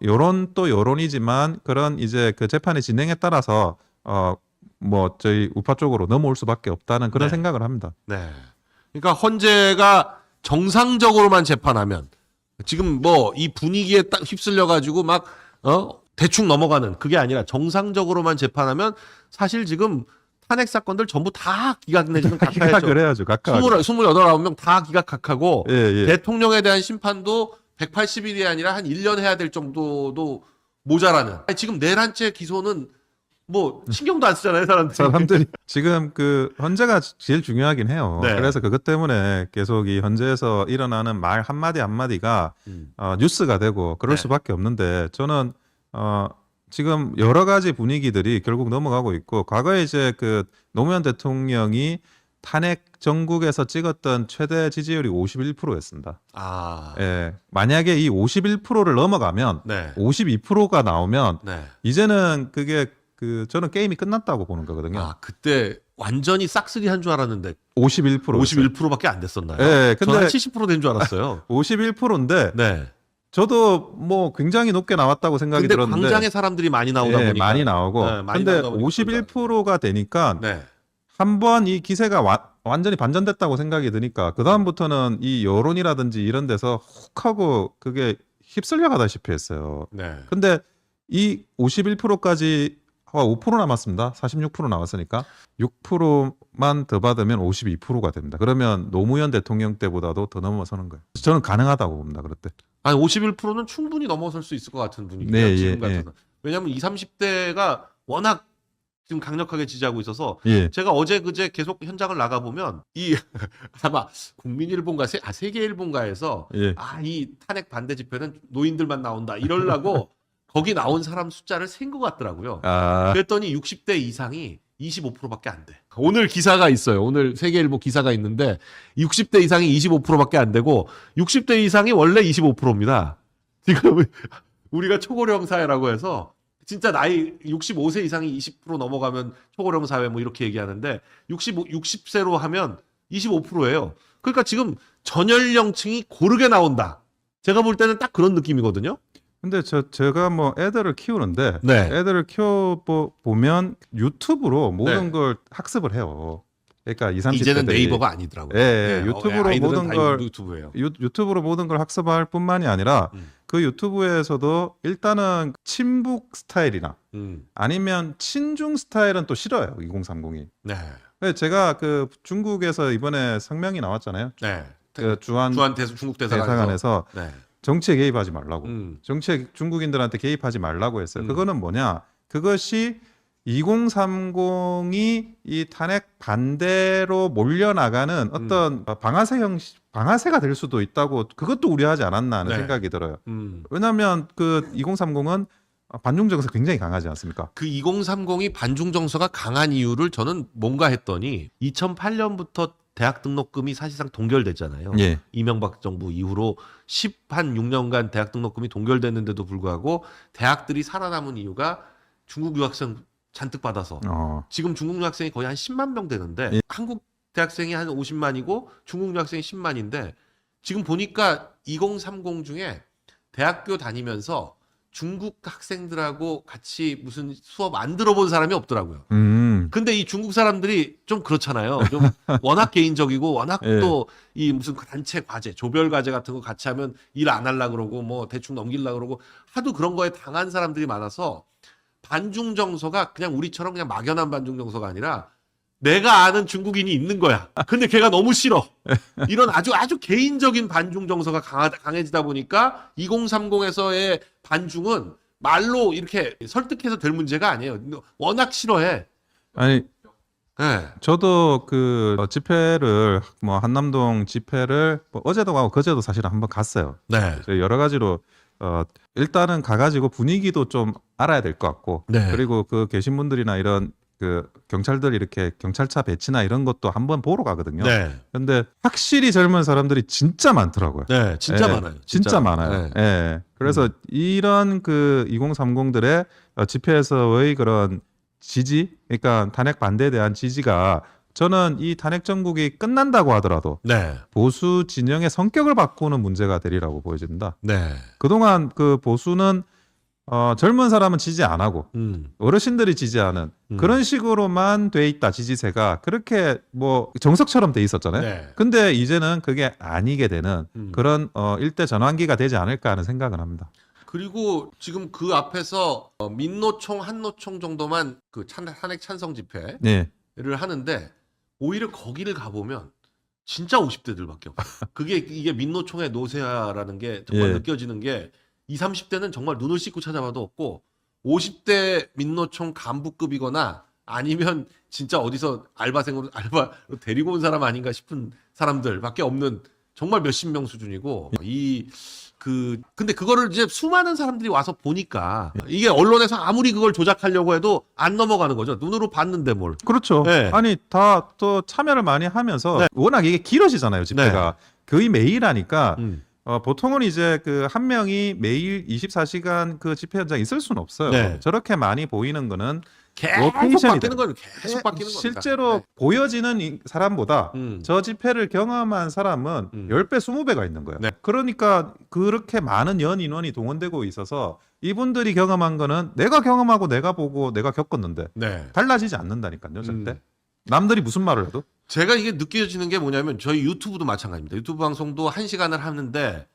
여론 또 여론이지만 그런 이제 그 재판의 진행에 따라서 뭐 저희 우파 쪽으로 넘어올 수밖에 없다는 그런 네. 생각을 합니다. 네. 그러니까 헌재가 정상적으로만 재판하면 지금 뭐 이 분위기에 딱 휩쓸려 가지고 막 대충 넘어가는 그게 아니라 정상적으로만 재판하면 사실 지금 탄핵 사건들 전부 다 기각 내지는 각하했죠. 기각을 해야죠. 각하. 29명 다 기각 각하고 예, 예. 대통령에 대한 심판도 180일이 아니라 한 1년 해야 될 정도도 모자라는. 아니, 지금 내란죄 기소는 뭐 신경도 안 쓰잖아요, 사람들이. 사람들이 지금 그 헌재가 제일 중요하긴 해요. 네. 그래서 그것 때문에 계속 이 헌재에서 일어나는 말 한마디 한마디가 뉴스가 되고 그럴 네. 수밖에 없는데 저는 지금 여러 가지 분위기들이 결국 넘어가고 있고 과거에 이제 그 노무현 대통령이 탄핵 전국에서 찍었던 최대 지지율이 51%였습니다. 아, 예. 만약에 이 51%를 넘어가면 네, 52%가 나오면 네. 이제는 그게 저는 게임이 끝났다고 보는 거거든요. 아, 그때 완전히 싹쓸이 한 줄 알았는데 51%. 51%밖에 안 됐었나요? 예, 근데 저는 70%된 줄 알았어요. 51%인데 네. 저도 뭐 굉장히 높게 나왔다고 생각이 근데 들었는데 광장에 사람들이 많이 나오다 예, 보니까 많이 나오고 네, 많이 근데 나오다 보니까 51%가 되니까 네. 한번 이 기세가 완전히 반전됐다고 생각이 드니까 그 다음부터는 이 여론이라든지 이런 데서 훅 하고 그게 휩쓸려 가다시피 했어요. 네. 근데 이 51%까지 5% 남았습니다. 46% 남았으니까 6%만 더 받으면 52%가 됩니다. 그러면 노무현 대통령 때보다도 더 넘어서는 거예요. 저는 가능하다고 봅니다. 그럴 때. 아니 51%는 충분히 넘어설 수 있을 것 같은 분위기예요. 네, 지금 예, 같아서. 왜냐하면 20, 30대가 워낙 지금 강력하게 지지하고 있어서 예. 제가 어제 그제 계속 현장을 나가 보면 이 아마 국민일본가 세계일본가에서 예. 이 탄핵 반대 집회는 노인들만 나온다 이러려고 거기 나온 사람 숫자를 센 것 같더라고요. 그랬더니 60대 이상이 25%밖에 안 돼. 오늘 기사가 있어요. 오늘 세계일보 기사가 있는데 60대 이상이 25%밖에 안 되고 60대 이상이 원래 25%입니다. 지금 우리가 초고령 사회라고 해서 진짜 나이 65세 이상이 20% 넘어가면 초고령 사회 뭐 이렇게 얘기하는데 60세로 하면 25%예요. 그러니까 지금 전연령층이 고르게 나온다. 제가 볼 때는 딱 그런 느낌이거든요. 근데 제가 뭐 애들을 키우는데 네. 애들을 보면 유튜브로 모든 네. 걸 학습을 해요. 그러니까 20, 30대들이 이제는 네이버가 아니더라고요. 예, 유튜브로 아이들은 모든 다 걸 유튜브예요. 유튜브로 모든 걸 학습할 뿐만이 아니라 그 유튜브에서도 일단은 친북 스타일이나 아니면 친중 스타일은 또 싫어요. 2030이. 네. 제가 그 중국에서 이번에 성명이 나왔잖아요. 네. 그 주한 중국 대사관에서 네. 정치에 개입하지 말라고. 음. 정치에 중국인들한테 개입하지 말라고 했어요. 그거는 뭐냐? 그것이 2030이 이 탄핵 반대로 몰려나가는 어떤 방아쇠가 될 수도 있다고 그것도 우려하지 않았나 하는 네. 생각이 들어요. 음. 왜냐하면 그 2030은 반중 정서 굉장히 강하지 않습니까? 그 2030이 반중 정서가 강한 이유를 저는 뭔가 했더니 2008년부터 대학 등록금이 사실상 동결됐잖아요. 예. 이명박 정부 이후로 6년간 대학 등록금이 동결됐는데도 불구하고 대학들이 살아남은 이유가 중국 유학생 잔뜩 받아서 지금 중국 유학생이 거의 한 10만 명 되는데 예. 한국 대학생이 한 50만이고 중국 유학생이 10만인데 지금 보니까 2030 중에 대학교 다니면서 중국 학생들하고 같이 무슨 수업 안 들어본 사람이 없더라고요. 근데 이 중국 사람들이 좀 그렇잖아요. 좀 워낙 개인적이고 워낙 예. 또 이 무슨 단체 과제, 조별 과제 같은 거 같이 하면 일 안 하려고 그러고 뭐 대충 넘기려고 그러고 하도 그런 거에 당한 사람들이 많아서 반중 정서가 그냥 우리처럼 그냥 막연한 반중 정서가 아니라 내가 아는 중국인이 있는 거야. 근데 걔가 너무 싫어. 이런 아주 개인적인 반중 정서가 강해지다 보니까 2030에서의 반중은 말로 이렇게 설득해서 될 문제가 아니에요. 워낙 싫어해. 아니 네. 저도 그 집회를 뭐 한남동 집회를 뭐 어제도 가고 그제도 사실 한번 갔어요. 네. 여러 가지로 일단은 가가지고 분위기도 좀 알아야 될 것 같고 네. 그리고 그 계신 분들이나 이런 그 경찰들 이렇게 경찰차 배치나 이런 것도 한번 보러 가거든요. 네. 근데 확실히 젊은 사람들이 진짜 많더라고요. 네. 진짜 예, 많아요. 진짜 많아요. 네. 예. 그래서 이런 그 2030들의 집회에서의 그런 지지, 그러니까 탄핵 반대에 대한 지지가 저는 이 탄핵 정국이 끝난다고 하더라도 네. 보수 진영의 성격을 바꾸는 문제가 되리라고 보여집니다. 네. 그동안 그 보수는 젊은 사람은 지지 안 하고 어르신들이 지지하는 그런 식으로만 돼 있다 지지세가 그렇게 뭐 정석처럼 돼 있었잖아요. 네. 근데 이제는 그게 아니게 되는 그런 일대 전환기가 되지 않을까 하는 생각을 합니다. 그리고 지금 그 앞에서 민노총, 한노총 정도만 그 탄핵 찬성 집회를 네. 하는데 오히려 거기를 가보면 진짜 50대들밖에 없어요. 이게 민노총의 노세화라는 게 정말 예. 느껴지는 게 20, 30대는 정말 눈을 씻고 찾아봐도 없고 50대 민노총 간부급이거나 아니면 진짜 어디서 알바로 데리고 온 사람 아닌가 싶은 사람들밖에 없는 정말 몇십 명 수준이고 근데 그거를 이제 수많은 사람들이 와서 보니까 이게 언론에서 아무리 그걸 조작하려고 해도 안 넘어가는 거죠. 눈으로 봤는데 뭘. 그렇죠. 네. 아니 다 또 참여를 많이 하면서 네. 워낙 이게 길어지잖아요, 집회가. 거의 매일 하니까 보통은 이제 그 한 명이 매일 24시간 그 집회 현장에 있을 수는 없어요. 네. 저렇게 많이 보이는 거는 계속 로테이션이 바뀌는 건 계속 바뀌는 겁니다. 실제로 네. 보여지는 사람보다 저 집회를 경험한 사람은 10배, 20배가 있는 거예요. 네. 그러니까 그렇게 많은 인원이 동원되고 있어서 이분들이 경험한 거는 내가 경험하고 내가 보고 내가 겪었는데 네. 달라지지 않는다니까요, 절대. 남들이 무슨 말을 해도. 제가 이게 느껴지는 게 뭐냐면 저희 유튜브도 마찬가지입니다. 유튜브 방송도 1시간을 하는데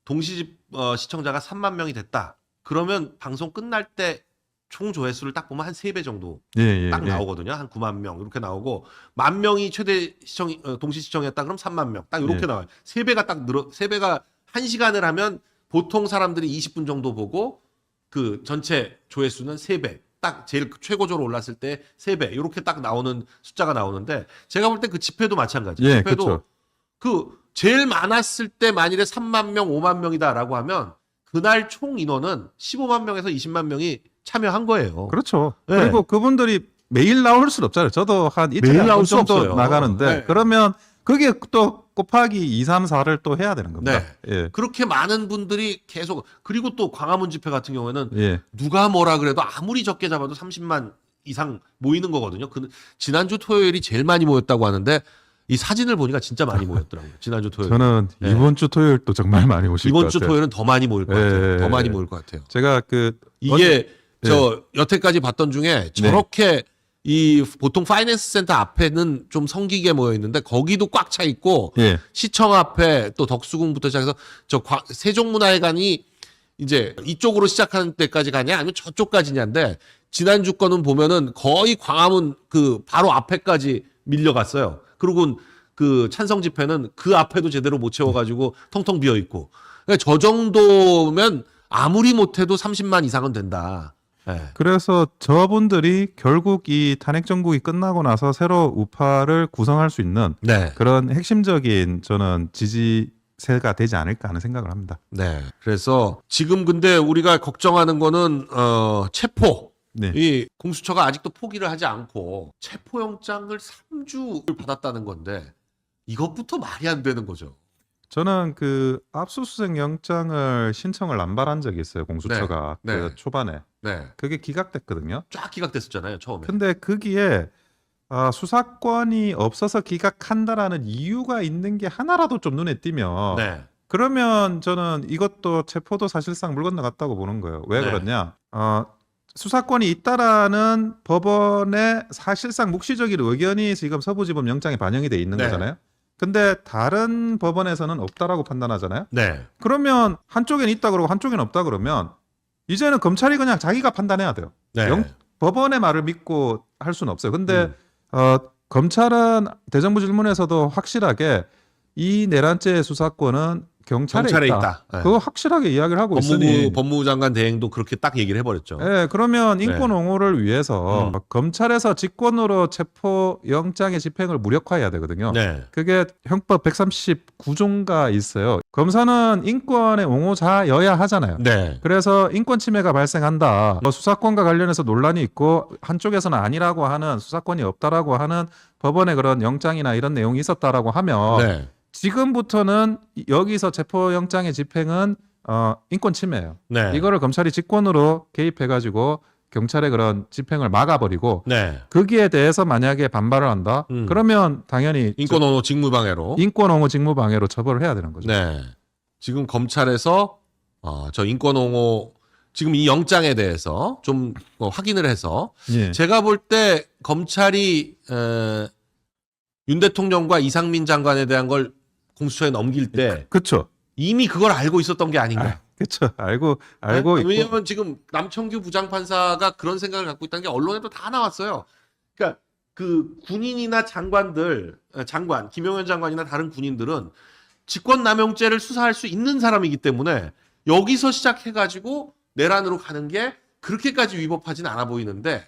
동시 시청자가 3만 명이 됐다. 그러면 방송 끝날 때 총 조회수를 딱 보면 한 3배 정도 딱 나오거든요. 한 9만 명 이렇게 나오고 10,000명이 최대 동시 시청이었다 그럼 3만 명 딱 이렇게 나와요. 3배가 딱 3배가 1시간을 하면 보통 사람들이 20분 정도 보고 그 전체 조회수는 3배. 딱 제일 최고조로 올랐을 때 3배 이렇게 딱 나오는 숫자가 나오는데 제가 볼 때 그 집회도 마찬가지예요. 집회도 그렇죠. 그 제일 많았을 때 만일에 3만 명, 5만 명이다라고 하면 그날 총 인원은 15만 명에서 20만 명이 참여한 거예요. 그렇죠. 네. 그리고 그분들이 매일 나올 수는 없잖아요. 저도 한 이틀에 매일 한 나올 번 수 정도 없어요. 나가는데 네. 그러면 그게 또 곱하기 2, 3, 4를 또 해야 되는 겁니다. 네. 예. 그렇게 많은 분들이 계속 그리고 또 광화문 집회 같은 경우에는 예. 누가 뭐라 그래도 아무리 적게 잡아도 30만 이상 모이는 거거든요. 지난주 토요일이 제일 많이 모였다고 하는데 이 사진을 보니까 진짜 많이 모였더라고요. 지난주 토요일. 저는 네. 이번 주 토요일도 정말 많이 오실 것 이번 같아요. 주 토요일은 더 많이 모일 것 같아요. 예. 더 많이 모일 것 같아요. 제가 이게 여태까지 봤던 중에 저렇게 이 보통 파이낸스 센터 앞에는 좀 성기게 모여 있는데 거기도 꽉 차 있고 예. 시청 앞에 또 덕수궁부터 시작해서 세종문화회관이 이제 이쪽으로 시작하는 데까지 가냐 아니면 저쪽까지냐인데 지난주 거는 보면은 거의 광화문 그 바로 앞에까지 밀려갔어요. 그리고 그 찬성 집회는 그 앞에도 제대로 못 채워가지고 텅텅 비어 있고 그러니까 저 정도면 아무리 못해도 30만 이상은 된다. 네. 그래서 저분들이 결국 이 탄핵 정국이 끝나고 나서 새로 우파를 구성할 수 있는 네. 그런 핵심적인 저는 지지세가 되지 않을까 하는 생각을 합니다. 네. 그래서 지금 근데 우리가 걱정하는 거는 체포. 네. 이 공수처가 아직도 포기를 하지 않고 체포영장을 3주를 받았다는 건데 이것부터 말이 안 되는 거죠. 저는 그 압수수색 영장을 신청을 남발한 적이 있어요. 공수처가 네. 네. 그 초반에. 네. 그게 기각됐거든요. 쫙 기각됐었잖아요, 처음에. 근데 거기에 수사권이 없어서 기각한다라는 이유가 있는 게 하나라도 좀 눈에 띄면 네. 그러면 저는 이것도 체포도 사실상 물 건너갔다고 보는 거예요. 왜 네. 그러냐? 수사권이 있다라는 법원의 사실상 묵시적인 의견이 지금 서부지법 영장에 반영이 돼 있는 네. 거잖아요. 근데 다른 법원에서는 없다라고 판단하잖아요. 네. 그러면 한쪽엔 있다 그러고 한쪽엔 없다 그러면 이제는 검찰이 그냥 자기가 판단해야 돼요. 네. 법원의 말을 믿고 할 수는 없어요. 근데 검찰은 대정부 질문에서도 확실하게 이 내란죄 수사권은 경찰에 있다. 네. 그거 확실하게 이야기를 하고 있으니 법무부 장관 대행도 그렇게 딱 얘기를 해버렸죠. 네, 그러면 인권 네. 옹호를 위해서 검찰에서 직권으로 체포 영장의 집행을 무력화해야 되거든요. 네. 그게 형법 139조가 있어요. 검사는 인권의 옹호자여야 하잖아요. 네. 그래서 인권 침해가 발생한다. 수사권과 관련해서 논란이 있고 한쪽에서는 아니라고 하는 수사권이 없다라고 하는 법원의 그런 영장이나 이런 내용이 있었다라고 하면 네. 지금부터는 여기서 체포영장의 집행은 인권 침해예요. 네. 이거를 검찰이 직권으로 개입해가지고 경찰의 그런 집행을 막아버리고 네. 거기에 대해서 만약에 반발을 한다. 그러면 당연히 인권옹호 직무방해로. 인권옹호 직무방해로 처벌을 해야 되는 거죠. 네. 지금 검찰에서 저 인권옹호 지금 이 영장에 대해서 좀 확인을 해서 예. 제가 볼 때 검찰이 윤 대통령과 이상민 장관에 대한 걸 공수처에 넘길 때 그렇죠. 이미 그걸 알고 있었던 게 아닌가. 그렇죠. 알고 네? 있고. 왜냐하면 지금 남청규 부장판사가 그런 생각을 갖고 있다는 게 언론에도 다 나왔어요. 그러니까 그 군인이나 장관, 김용현 장관이나 다른 군인들은 직권남용죄를 수사할 수 있는 사람이기 때문에 여기서 시작해가지고 내란으로 가는 게 그렇게까지 위법하진 않아 보이는데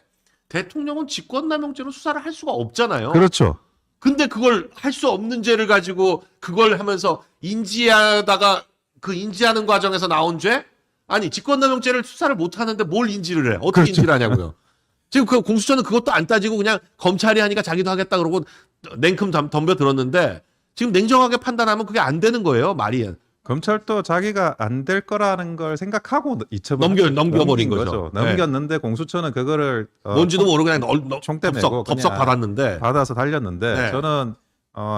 대통령은 직권남용죄로 수사를 할 수가 없잖아요. 그렇죠. 근데 그걸 할 수 없는 죄를 가지고 그걸 하면서 인지하다가 그 인지하는 과정에서 나온 죄? 아니 직권남용죄를 수사를 못 하는데 뭘 인지를 해? 어떻게 그렇죠. 인지를 하냐고요. 지금 그 공수처는 그것도 안 따지고 그냥 검찰이 하니까 자기도 하겠다 그러고 냉큼 덤벼 들었는데 지금 냉정하게 판단하면 그게 안 되는 거예요. 말이. 검찰도 자기가 안 될 거라는 걸 생각하고 넘겨버린 거죠. 네. 넘겼는데 공수처는 그거를 뭔지도 모르고 그냥 총대 메고 덥석 그냥 받았는데. 받아서 달렸는데 네. 저는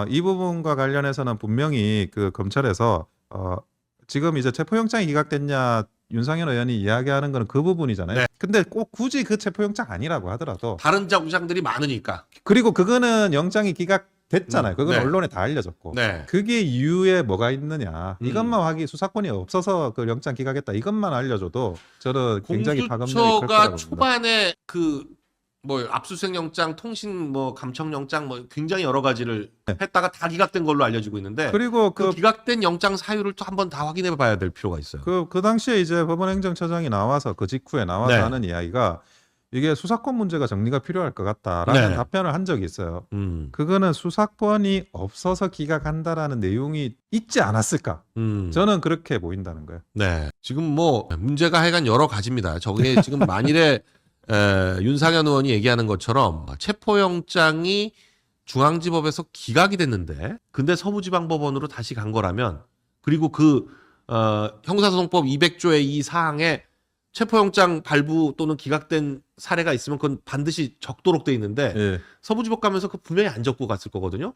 이 부분과 관련해서는 분명히 그 검찰에서 지금 이제 체포영장이 기각됐냐 윤상현 의원이 이야기하는 거는 그 부분이잖아요. 네. 근데 꼭 굳이 그 체포영장 아니라고 하더라도 다른 정장들이 많으니까. 그리고 그거는 영장이 기각됐잖아요. 그건 네. 언론에 다 알려졌고. 네. 그게 이유에 뭐가 있느냐. 이것만 확인 수사권이 없어서 그 영장 기각했다. 이것만 알려줘도 저는 굉장히 파급력이 클 거라고 공수처가 봅니다. 초반에 그 뭐 압수수색 영장, 통신 뭐 감청 영장 뭐 굉장히 여러 가지를 했다가 다 기각된 걸로 알려지고 있는데 그리고 그 기각된 영장 사유를 또 한번 다 확인해 봐야 될 필요가 있어요. 그 당시에 이제 법원행정처장이 나와서 그 직후에 나와서 네. 하는 이야기가 이게 수사권 문제가 정리가 필요할 것 같다라는 네. 답변을 한 적이 있어요. 그거는 수사권이 없어서 기각한다라는 내용이 있지 않았을까? 저는 그렇게 보인다는 거예요. 네. 지금 뭐 문제가 하여간 여러 가지입니다. 저게 지금 만일에 윤상현 의원이 얘기하는 것처럼 체포영장이 중앙지법에서 기각이 됐는데 근데 서부지방법원으로 다시 간 거라면 그리고 그 형사소송법 200조의 이 사항에 체포영장 발부 또는 기각된 사례가 있으면 그건 반드시 적도록 돼 있는데 예. 서부지법 가면서 그 분명히 안 적고 갔을 거거든요.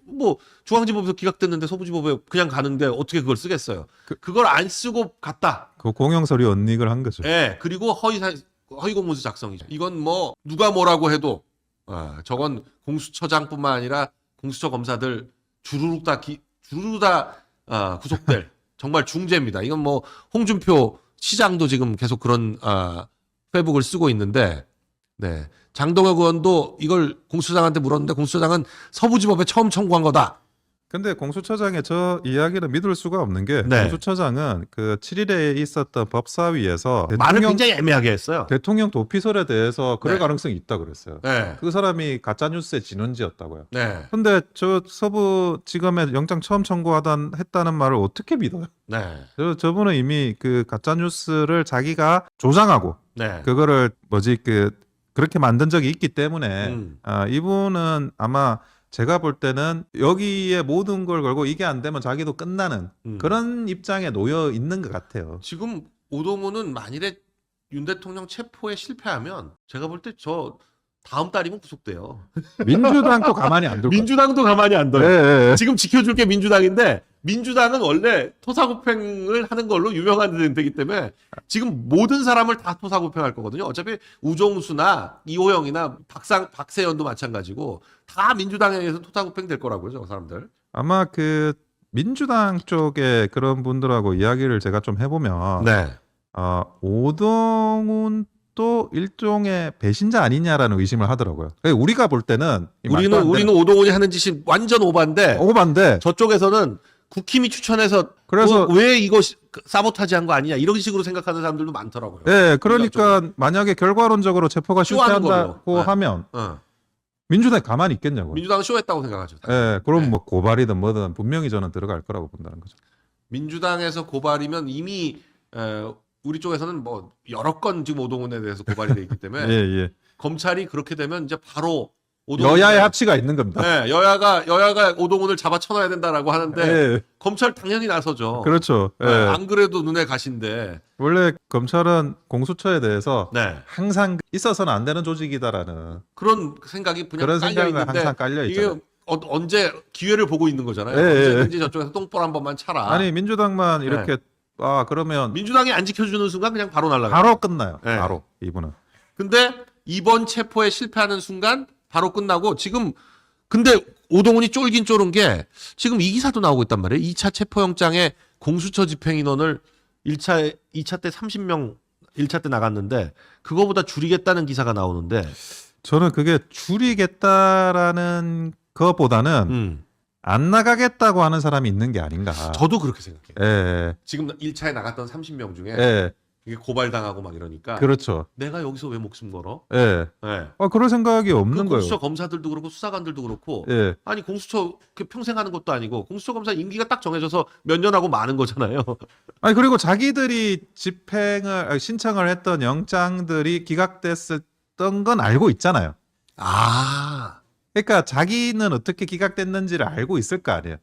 뭐 중앙지법에서 기각됐는데 서부지법에 그냥 가는데 어떻게 그걸 쓰겠어요. 그걸 안 쓰고 갔다. 그 공영서류 언닉을 한 거죠. 네, 그리고 허위공문서 작성이죠. 이건 뭐 누가 뭐라고 해도 저건 공수처장뿐만 아니라 공수처 검사들 주르륵 다 구속될 정말 중죄입니다. 이건 뭐 홍준표 시장도 지금 계속 그런 페북을 쓰고 있는데, 네, 장동혁 의원도 이걸 공수처장한테 물었는데 공수처장은 서부지법에 처음 청구한 거다. 근데 공수처장의 저 이야기를 믿을 수가 없는 게 네. 공수처장은 그 7일에 있었던 법사위에서 말을 굉장히 애매하게 했어요. 대통령 도피설에 대해서 그럴 네. 가능성이 있다 그랬어요. 네, 그 사람이 가짜뉴스의 진원지였다고요. 네, 근데 저 서부지검에 영장 처음 했다는 말을 어떻게 믿어요? 네, 저분은 이미 그 가짜뉴스를 자기가 조장하고 네. 그거를 그렇게 만든 적이 있기 때문에 이분은 아마 제가 볼 때는 여기에 모든 걸 걸고 이게 안 되면 자기도 끝나는 그런 입장에 놓여 있는 것 같아요. 지금 오동훈은 만일에 윤 대통령 체포에 실패하면 제가 볼 때 저 다음 달이면 구속돼요. 민주당도 가만히 안 둘 거예요. 민주당도 가만히 안 둬요. 네, 네. 지금 지켜줄 게 민주당인데 민주당은 원래 토사구팽을 하는 걸로 유명한 데기 때문에 지금 모든 사람을 다 토사구팽할 거거든요. 어차피 우종수나 이호영이나 박세현도 마찬가지고 다 민주당에 의해서 토사구팽 될 거라고요, 저 사람들. 아마 그 민주당 쪽에 그런 분들하고 이야기를 제가 좀 해보면 네. 오동훈 또 일종의 배신자 아니냐라는 의심을 하더라고요. 그러니까 우리가 볼 때는 우리는 오동훈이 하는 짓이 완전 오반데 오반데 저쪽에서는 국힘이 추천해서 그래서 왜 이거 사보타지한 거 아니냐 이런 식으로 생각하는 사람들도 많더라고요. 네, 그러니까 만약에 결과론적으로 체포가 쇼하는 실패한다고 걸로. 네. 하면 어. 민주당이 가만히 있겠냐고요. 민주당은 쇼했다고 생각하죠. 네, 그럼 네. 뭐 고발이든 뭐든 분명히 저는 들어갈 거라고 본다는 거죠. 민주당에서 고발이면 이미 우리 쪽에서는 뭐 여러 건 지금 오동훈에 대해서 고발이 돼 있기 때문에 예. 검찰이 그렇게 되면 이제 바로 오동훈 여야의 합치가 있는 겁니다. 네, 여야가 오동훈을 잡아 쳐놔야 된다라고 하는데 예, 검찰 당연히 나서죠. 그렇죠. 예. 네, 안 그래도 눈에 가신데. 원래 검찰은 공수처에 대해서 네. 항상 있어서는 안 되는 조직이다라는 그런 생각이 그냥 그런 깔려 생각을 있는데 항상 깔려 이게 있잖아요. 언제 기회를 보고 있는 거잖아요. 예, 언제든지 저쪽에서 똥볼 한 번만 차라. 아니 민주당만 이렇게 그러면 민주당이 안 지켜주는 순간 그냥 바로 날라가요. 바로 끝나요. 네. 바로 이분은. 근데 이번 체포에 실패하는 순간 바로 끝나고 지금 근데 오동훈이 쫄긴 쫄은 게 지금 이 기사도 나오고 있단 말이에요. 2차 체포영장에 공수처 집행인원을 2차 때 30명 1차 때 나갔는데 그거보다 줄이겠다는 기사가 나오는데 저는 그게 줄이겠다라는 것보다는 안 나가겠다고 하는 사람이 있는 게 아닌가. 저도 그렇게 생각해요. 예. 지금 1차에 나갔던 30명 중에 예. 이게 고발당하고 막 이러니까 그렇죠. 내가 여기서 왜 목숨 걸어? 예. 네. 그럴 생각이 그 없는 거예요. 공수처 검사들도 그렇고 수사관들도 그렇고 예. 아니 공수처 그 평생 하는 것도 아니고 공수처 검사 임기가 딱 정해져서 몇 년 하고 마는 거잖아요. 아니 그리고 자기들이 신청을 했던 영장들이 기각됐었던 건 알고 있잖아요. 아, 그러니까 자기는 어떻게 기각됐는지를 알고 있을 거 아니에요.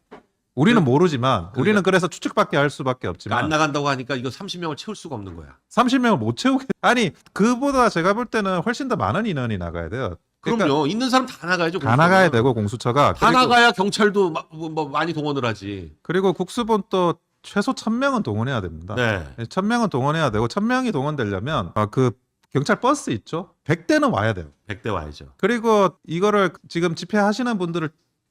우리는 모르지만 우리는 그래서 추측밖에 할 수밖에 없지만 안 나간다고 하니까 이거 30명을 채울 수가 없는 거야. 30명을 못 채우게. 아니 그보다 제가 볼 때는 훨씬 더 많은 인원이 나가야 돼요. 그러니까 그럼요. 있는 사람 다 나가야죠. 다 나가야 되고 공수처가 다 나가야 경찰도 뭐 많이 동원을 하지. 그리고 국수본 또 최소 1000명은 동원해야 됩니다. 네. 1000명은 동원해야 되고 1000명이 동원되려면 그 경찰 버스 있죠? 100대는 와야 돼요. 100대 와야죠. 그리고 이거를 지금 집회하시는 분들을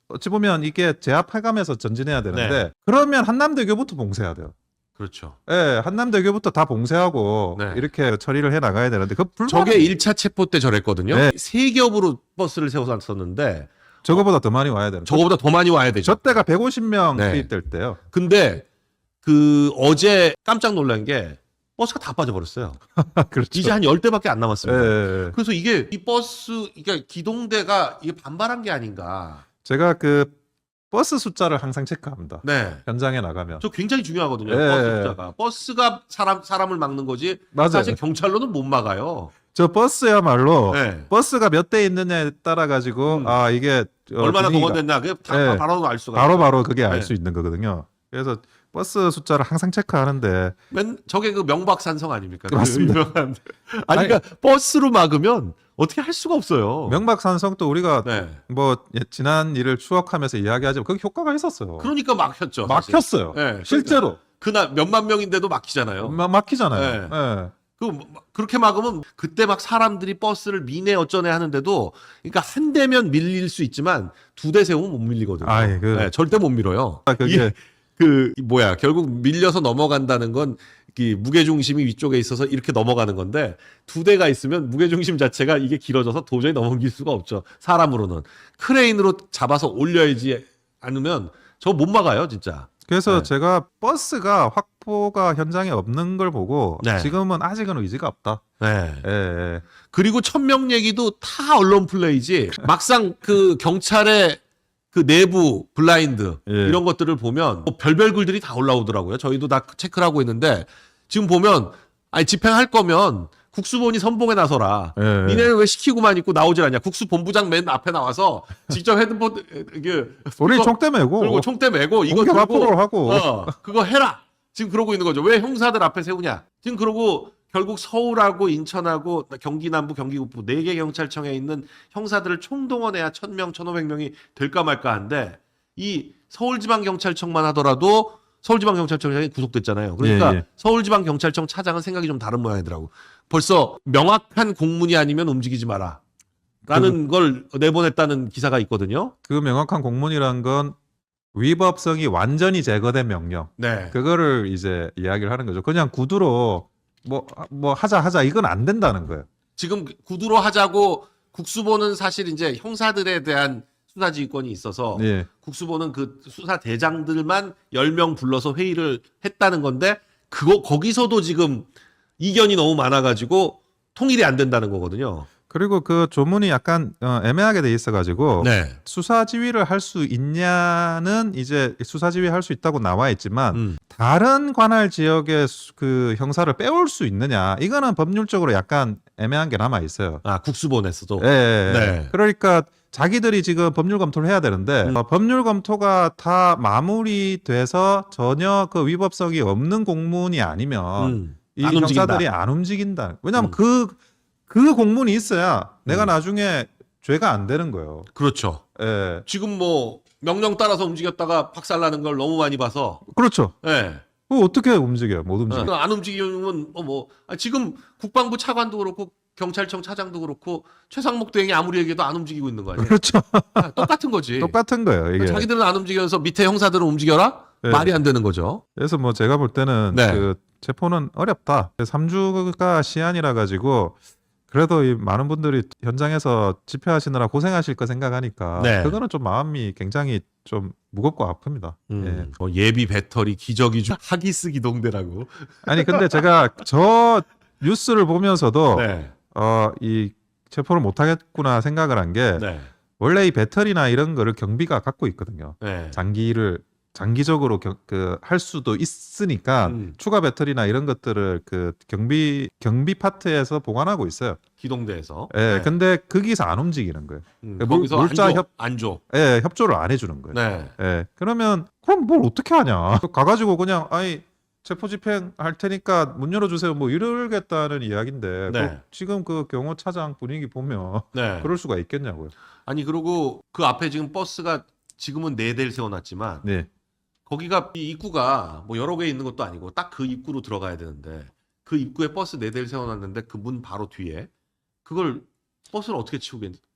어찌 보면 이게 제압해가면서 전진해야 되는데 네. 그러면 한남대교부터 봉쇄해야 돼요. 그렇죠. 예, 한남대교부터 다 봉쇄하고 네. 이렇게 처리를 해 나가야 되는데 그 저게 1차 체포 때 저랬거든요. 네. 세 겹으로 버스를 세워서 썼는데 저거보다 더 많이 와야 되는. 저거보다 더 많이 와야 되죠. 저 때가 150명 네. 투입될 때요. 근데 그 어제 깜짝 놀란 게 버스가 다 빠져버렸어요. 그렇죠. 이제 한 10대밖에 안 남았습니다. 예. 그래서 이게 이 버스, 그러니까 기동대가 이게 반발한 게 아닌가. 제가 그 버스 숫자를 항상 체크합니다. 네. 현장에 나가면. 저 굉장히 중요하거든요. 예. 버스 숫자가. 버스가 사람을 막는 거지. 맞아요. 사실 경찰로는 못 막아요. 저 버스야말로 네. 버스가 몇 대 있느냐에 따라 가지고 이게 얼마나 분위기가 동원됐나. 그게 네. 바로 알 수가. 바로 그게 알 네. 수 있는 거거든요. 그래서 버스 숫자를 항상 체크하는데 저게 그 명박산성 아닙니까? 그 맞습니다. 유명한. 아니, 그러니까 버스로 막으면 어떻게 할 수가 없어요. 명박산성도 우리가 네. 뭐 지난 일을 추억하면서 이야기하지만 그 효과가 있었어요. 그러니까 막혔죠. 사실. 막혔어요. 네, 실제로 그날 몇만 명인데도 막히잖아요. 막히잖아요. 네. 예. 그렇게 막으면 그때 막 사람들이 버스를 미네 어쩌네 하는데도 그러니까 한 대면 밀릴 수 있지만 두 대 세우면 못 밀리거든요. 아이, 네, 절대 못 밀어요. 그게 결국 밀려서 넘어간다는 건 이 무게 중심이 위쪽에 있어서 이렇게 넘어가는 건데 두 대가 있으면 무게 중심 자체가 이게 길어져서 도저히 넘길 수가 없죠. 사람으로는 크레인으로 잡아서 올려야지 않으면 저 못 막아요, 진짜. 그래서 네. 제가 버스가 확보가 현장에 없는 걸 보고 네. 지금은 아직은 의지가 없다. 네. 예. 그리고 1000명 얘기도 다 언론 플레이지. 막상 그 경찰의 그 내부 블라인드 예. 이런 것들을 보면 뭐 별별 글들이 다 올라오더라고요. 저희도 다 체크를 하고 있는데 지금 보면 아니 집행할 거면 국수본이 선봉에 나서라. 예. 니네는 왜 시키고만 있고 나오질 않냐. 국수본부장 맨 앞에 나와서 직접 헤드폰 이게 우리 그거 총대 메고 그리고 총대 메고 이거 공격 들고 앞으로 하고 그거 해라. 지금 그러고 있는 거죠. 왜 형사들 앞에 세우냐. 지금 그러고 결국 서울하고 인천하고 경기 남부 경기북부 4개 경찰청에 있는 형사들을 총동원해야 1000명 1500명이 될까 말까 한데 이 서울지방경찰청만 하더라도 서울지방경찰청장이 구속됐잖아요. 그러니까 예. 서울지방경찰청 차장은 생각이 좀 다른 모양이더라고. 벌써 명확한 공문이 아니면 움직이지 마라 라는 걸 내보냈다는 기사가 있거든요. 그 명확한 공문이란 건 위법성이 완전히 제거된 명령. 네. 그거를 이제 이야기를 하는 거죠. 그냥 구두로 뭐 하자 이건 안 된다는 거예요. 지금 구두로 하자고 국수본은 사실 이제 형사들에 대한 수사지휘권이 있어서 예. 국수본은 그 수사 대장들만 10명 불러서 회의를 했다는 건데 거기서도 지금 이견이 너무 많아가지고 통일이 안 된다는 거거든요. 그리고 그 조문이 약간 애매하게 돼 있어가지고 네. 수사 지휘를 할 수 있냐는 이제 수사 지휘 할 수 있다고 나와 있지만 다른 관할 지역의 그 형사를 빼올 수 있느냐 이거는 법률적으로 약간 애매한 게 남아 있어요. 아 국수본에서도. 예. 네. 그러니까 자기들이 지금 법률 검토를 해야 되는데 법률 검토가 다 마무리돼서 전혀 그 위법성이 없는 공문이 아니면 이 안 움직인다. 형사들이 안 움직인다. 왜냐하면 그 공문이 있어야 내가 나중에 죄가 안 되는 거예요. 그렇죠. 예. 지금 뭐 명령 따라서 움직였다가 박살나는 걸 너무 많이 봐서. 그렇죠. 네. 그거 어떻게 움직여요? 못 움직여. 안 움직이면 지금 국방부 차관도 그렇고 경찰청 차장도 그렇고 최상목 대행이 아무리 얘기해도 안 움직이고 있는 거 아니에요? 그렇죠. 똑같은 거지. 똑같은 거예요. 이게. 자기들은 안 움직여서 밑에 형사들은 움직여라? 네. 말이 안 되는 거죠. 그래서 뭐 제가 볼 때는 네. 그 체포는 어렵다. 3주가 시한이라 가지고 그래도 이 많은 분들이 현장에서 집회하시느라 고생하실 거 생각하니까 네. 그거는 좀 마음이 굉장히 좀 무겁고 아픕니다. 예. 뭐 예비 배터리 기저귀 중 하기스 기동대라고. 아니 근데 제가 저 뉴스를 보면서도 네. 이 체포를 못 하겠구나 생각을 한 게 네. 원래 이 배터리나 이런 거를 경비가 갖고 있거든요. 네. 장기적으로 할 수도 있으니까 추가 배터리나 이런 것들을 그 경비 파트에서 보관하고 있어요. 기동대에서. 예, 네. 근데 거기서 안 움직이는 거예요. 거기서 물자 안 줘. 예, 협조를 안 해주는 거예요. 네. 예, 그러면 그럼 뭘 어떻게 하냐? 가가지고 그냥 아니 체포 집행할 테니까 문 열어주세요. 뭐 이러겠다는 이야기인데 네. 지금 그 경호차장 분위기 보면 네. 그럴 수가 있겠냐고요. 아니 그리고 그 앞에 지금 버스가 지금은 4대를 세워놨지만 네. 거기가 이 입구가 뭐 여러 개 있는 것도 아니고 딱 그 입구로 들어가야 되는데 그 입구에 버스 4대를 세워놨는데 그 문 바로 뒤에 그걸 버스를 어떻게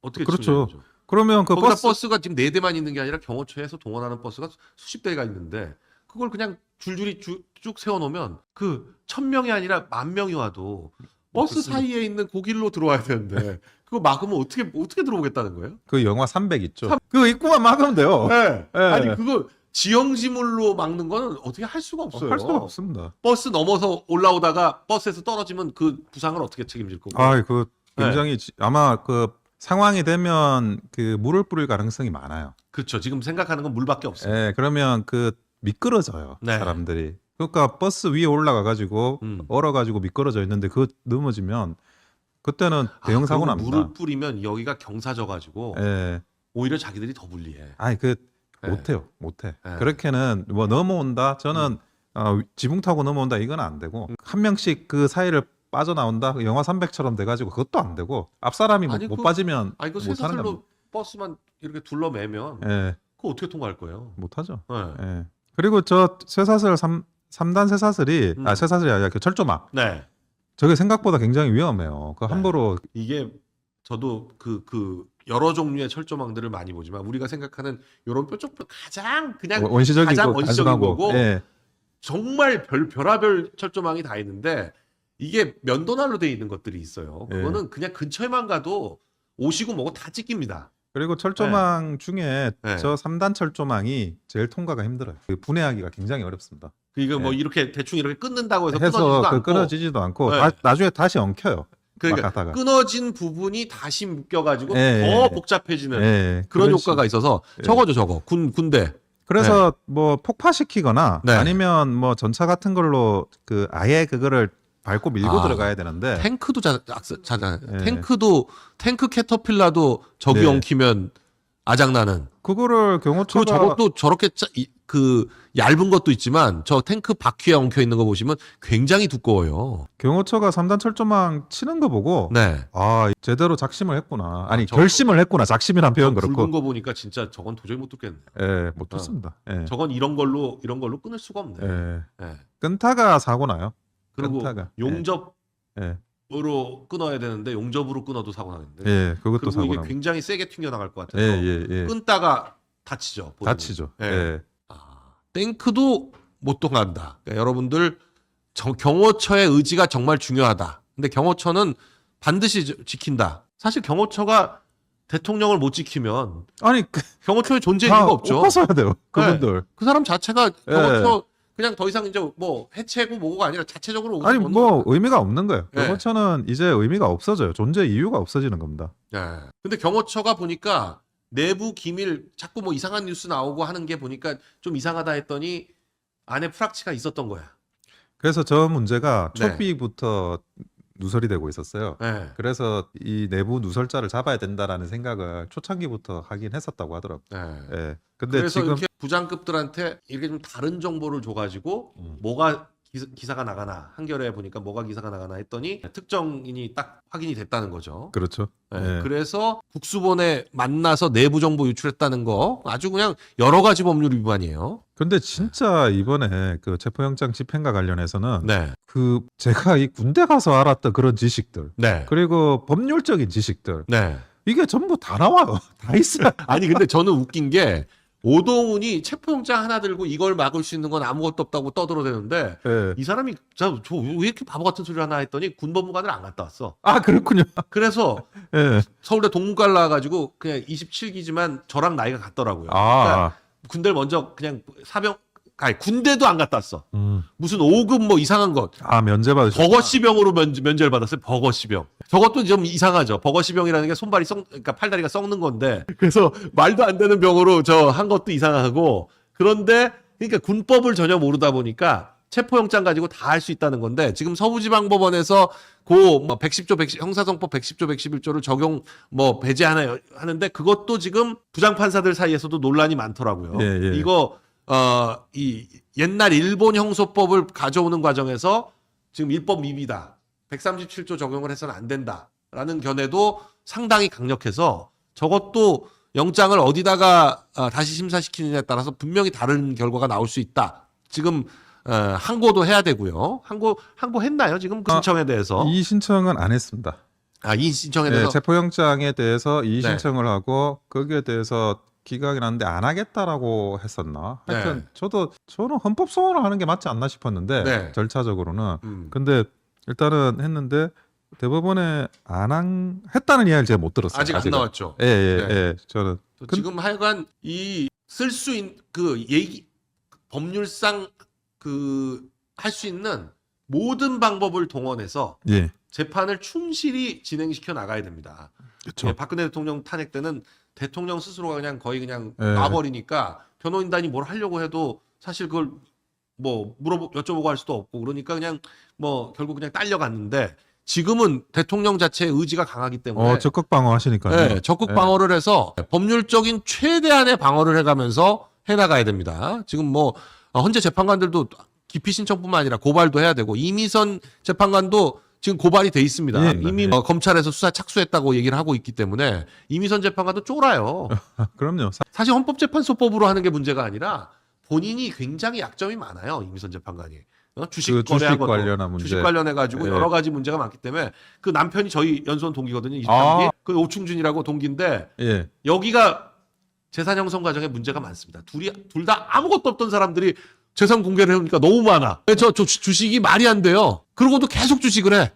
어떻게 그렇죠. 치우냐는 거죠. 그러면 그 거기다 버스가 지금 4대만 있는 게 아니라 경호처에서 동원하는 버스가 수십 대가 있는데 그걸 그냥 줄줄이 쭉 세워놓으면 그 1000명이 아니라 10,000명이 와도 버스 사이에 있는 고길로 들어와야 되는데 그거 막으면 어떻게 들어오겠다는 거예요? 그 영화 300 있죠. 그 입구만 막으면 돼요. 네. 네. 아니 그거 지형지물로 막는 거는 어떻게 할 수가 없어요. 할 수가 없습니다. 버스 넘어서 올라오다가 버스에서 떨어지면 그 부상을 어떻게 책임질 거고? 그 굉장히 아마 그 상황이 되면 그 물을 뿌릴 가능성이 많아요. 그렇죠. 지금 생각하는 건 물밖에 없어요. 예, 그러면 그 미끄러져요. 네. 사람들이. 그러니까 버스 위에 올라가 가지고 얼어 가지고 미끄러져 있는데 그 넘어지면 그때는 대형 사고 그리고 납니다. 물을 뿌리면 여기가 경사져 가지고 예. 오히려 자기들이 더 불리해. 아니 그 네. 못해요. 못해. 네. 그렇게는 뭐 넘어온다. 저는 지붕 타고 넘어온다. 이건 안 되고 한 명씩 그 사이를 빠져나온다. 영화 300처럼 돼가지고 그것도 안 되고 앞 사람이 아니, 못 그- 빠지면 아니 그 못하는 겁니다. 쇠사슬로 버스만 이렇게 둘러매면 예, 그거 어떻게 통과할 거예요? 못하죠. 네. 예. 그리고 저 쇠사슬 3단 쇠사슬이 쇠사슬이 아니라 그 철조망. 네. 저게 생각보다 굉장히 위험해요. 그 함부로 이게 저도 그 여러 종류의 철조망들을 많이 보지만 우리가 생각하는 이런 뾰족뾰 가장 그냥 원시적인 가장 거 원시적인 단순하고. 거고 예. 정말 별하별 철조망이 다 있는데 이게 면도날로 돼 있는 것들이 있어요. 예. 그거는 그냥 근처에만 가도 오시고 뭐고 다 찍힙니다. 그리고 철조망 중에 네. 저 3단 철조망이 제일 통과가 힘들어요. 그 분해하기가 굉장히 어렵습니다. 이거 뭐 네. 이렇게 대충 이렇게 끊는다고 해서 해서 끊어지지도 않고 끊어지지도 않고 네. 나중에 다시 엉켜요. 그러니까 막 가다가. 끊어진 부분이 다시 묶여가지고 예, 더 예. 복잡해지는 예, 그런 그런 효과가 있어서 예. 저거죠 저거 군대. 그래서 뭐 폭파시키거나 네. 아니면 뭐 전차 같은 걸로 그 아예 그거를 밟고 밀고 아, 들어가야 되는데 탱크도 예. 탱크 캐터필라도 저기 네. 엉키면 아작나는. 그거를 그리고 경호처가 저것도 저렇게 그 얇은 것도 있지만 저 탱크 바퀴에 엉켜 있는 거 보시면 굉장히 두꺼워요. 경호처가 3단 철조망 치는 거 보고 네. 제대로 작심을 했구나. 아니 저거- 결심을 했구나. 작심이란 표현 붉은 그렇고. 거 보니까 진짜 저건 도저히 못 뚫겠네. 예, 못 뚫습니다. 예. 저건 이런 걸로 끊을 수가 없네. 예. 예. 끈타가 사고 나요. 그리고 끈타가. 용접으로 예. 끊어야 되는데 용접으로 끊어도 사고 나는데. 예, 그것도 그리고 사고 이게 나고. 굉장히 세게 튕겨 나갈 것 같아서 예. 끊다가 다치죠. 본인은. 다치죠. 예. 예. 탱크도 못 통한다. 그러니까 여러분들 경호처의 의지가 정말 중요하다. 근데 경호처는 반드시 지킨다. 사실 경호처가 대통령을 못 지키면 아니 경호처의 존재 다 이유가 없죠. 엎어서야 돼요. 그분들. 그 사람 자체가 예. 경호처 그냥 더 이상 이제 뭐 해체고 뭐가 아니라 자체적으로 아니 오는 뭐 거죠. 의미가 없는 거예요. 예. 경호처는 이제 의미가 없어져요. 존재 이유가 없어지는 겁니다. 예. 근데 경호처가 보니까 내부 기밀 자꾸 뭐 이상한 뉴스 나오고 하는 게 보니까 좀 이상하다 했더니 안에 프락치가 있었던 거야. 그래서 저 문제가 네. 초기부터 누설이 되고 있었어요. 예. 그래서 이 내부 누설자를 잡아야 된다라는 생각을 초창기부터 하긴 했었다고 하더라고요. 예. 예. 근데 그래서 지금 이렇게 부장급들한테 이렇게 좀 다른 정보를 줘가지고 뭐가 기사가 나가나 한겨레 보니까 뭐가 기사가 나가나 했더니 특정인이 딱 확인이 됐다는 거죠. 그렇죠. 예, 예. 그래서 국수본에 만나서 내부 정보 유출했다는 거 아주 그냥 여러 가지 법률 위반이에요. 근데 진짜 이번에 그 체포영장 집행과 관련해서는 네, 그 제가 이 군대 가서 알았던 그런 지식들 네, 그리고 법률적인 지식들 네. 이게 전부 다 나와요. 다 있어요. 아니 근데 저는 웃긴 게 오동훈이 체포영장 하나 들고 이걸 막을 수 있는 건 아무것도 없다고 떠들어대는데 예. 이 사람이 저 왜 이렇게 바보 같은 소리를 하나 했더니 군법무관을 안 갔다 왔어. 아 그렇군요. 그래서 예. 서울대 동문과를 나와가지고 그냥 27기지만 저랑 나이가 같더라고요. 아. 그러니까 군대를 먼저 그냥 아니 군대도 안 갔다 왔어. 음. 무슨 5급 뭐 이상한 것. 아 면제 받으셨. 버거시병으로 면제를 받았어요. 버거시병. 저것도 좀 이상하죠. 버거시병이라는 게 손발이 그러니까 팔다리가 썩는 건데. 그래서 말도 안 되는 병으로 저 한 것도 이상하고. 그런데 그러니까 군법을 전혀 모르다 보니까 체포영장 가지고 다 할 수 있다는 건데 지금 서부지방법원에서 뭐 110조 형사성법 110조 111조를 적용 뭐 배제하는데 그것도 지금 부장판사들 사이에서도 논란이 많더라고요. 예, 예. 이거 이 옛날 일본 형소법을 가져오는 과정에서 지금 일법 미비다. 137조 적용을 해서는 안 된다라는 견해도 상당히 강력해서 저것도 영장을 어디다가 다시 심사시키느냐에 따라서 분명히 다른 결과가 나올 수 있다. 지금 항고도 해야 되고요. 항고했나요? 지금 그 신청에 대해서? 이 신청은 안 했습니다. 이 신청에 네, 대해서 체포영장에 대해서 이 네. 신청을 하고 거기에 대해서 기각이 났는데 안 하겠다라고 했었나? 하여튼 네. 저는 헌법 소원을 하는 게 맞지 않나 싶었는데 네. 절차적으로는. 음. 근데 일단은 했는데 대법원에 했다는 이야기를 제가 못 들었어요. 아직 안 아직은. 나왔죠. 예, 예, 네. 예. 저는 지금 하여간 이 쓸 수 있는 그 얘기 법률상 그 할 수 있는 모든 방법을 동원해서 예. 재판을 충실히 진행시켜 나가야 됩니다. 그렇죠. 예, 박근혜 대통령 탄핵 때는 대통령 스스로가 그냥 거의 그냥 예. 놔버리니까 변호인단이 뭘 하려고 해도 사실 그걸 뭐 여쭤보고 할 수도 없고 그러니까 그냥 뭐 결국 그냥 딸려갔는데 지금은 대통령 자체의 의지가 강하기 때문에 적극 방어하시니까요. 네, 적극 방어를 해서 법률적인 최대한의 방어를 해가면서 해나가야 됩니다. 지금 뭐 헌재 재판관들도 기피 신청뿐만 아니라 고발도 해야 되고 이미선 재판관도 지금 고발이 돼 있습니다. 예, 이미 예. 검찰에서 수사 착수했다고 얘기를 하고 있기 때문에 이미선 재판관도 쫄아요. 그럼요. 사실 헌법재판소법으로 하는 게 문제가 아니라 본인이 굉장히 약점이 많아요. 이미선 재판관이. 주식 그 주식 거래한 것도, 관련한 문제. 주식 관련해 가지고 예. 여러 가지 문제가 많기 때문에 그 남편이 저희 연수원 동기거든요. 23기. 아. 그 오충준이라고 동기인데 예. 여기가 재산 형성 과정에 문제가 많습니다. 둘 다 아무것도 없던 사람들이 재산 공개를 해보니까 너무 많아. 저 주식이 말이 안 돼요. 그러고도 계속 주식을 해.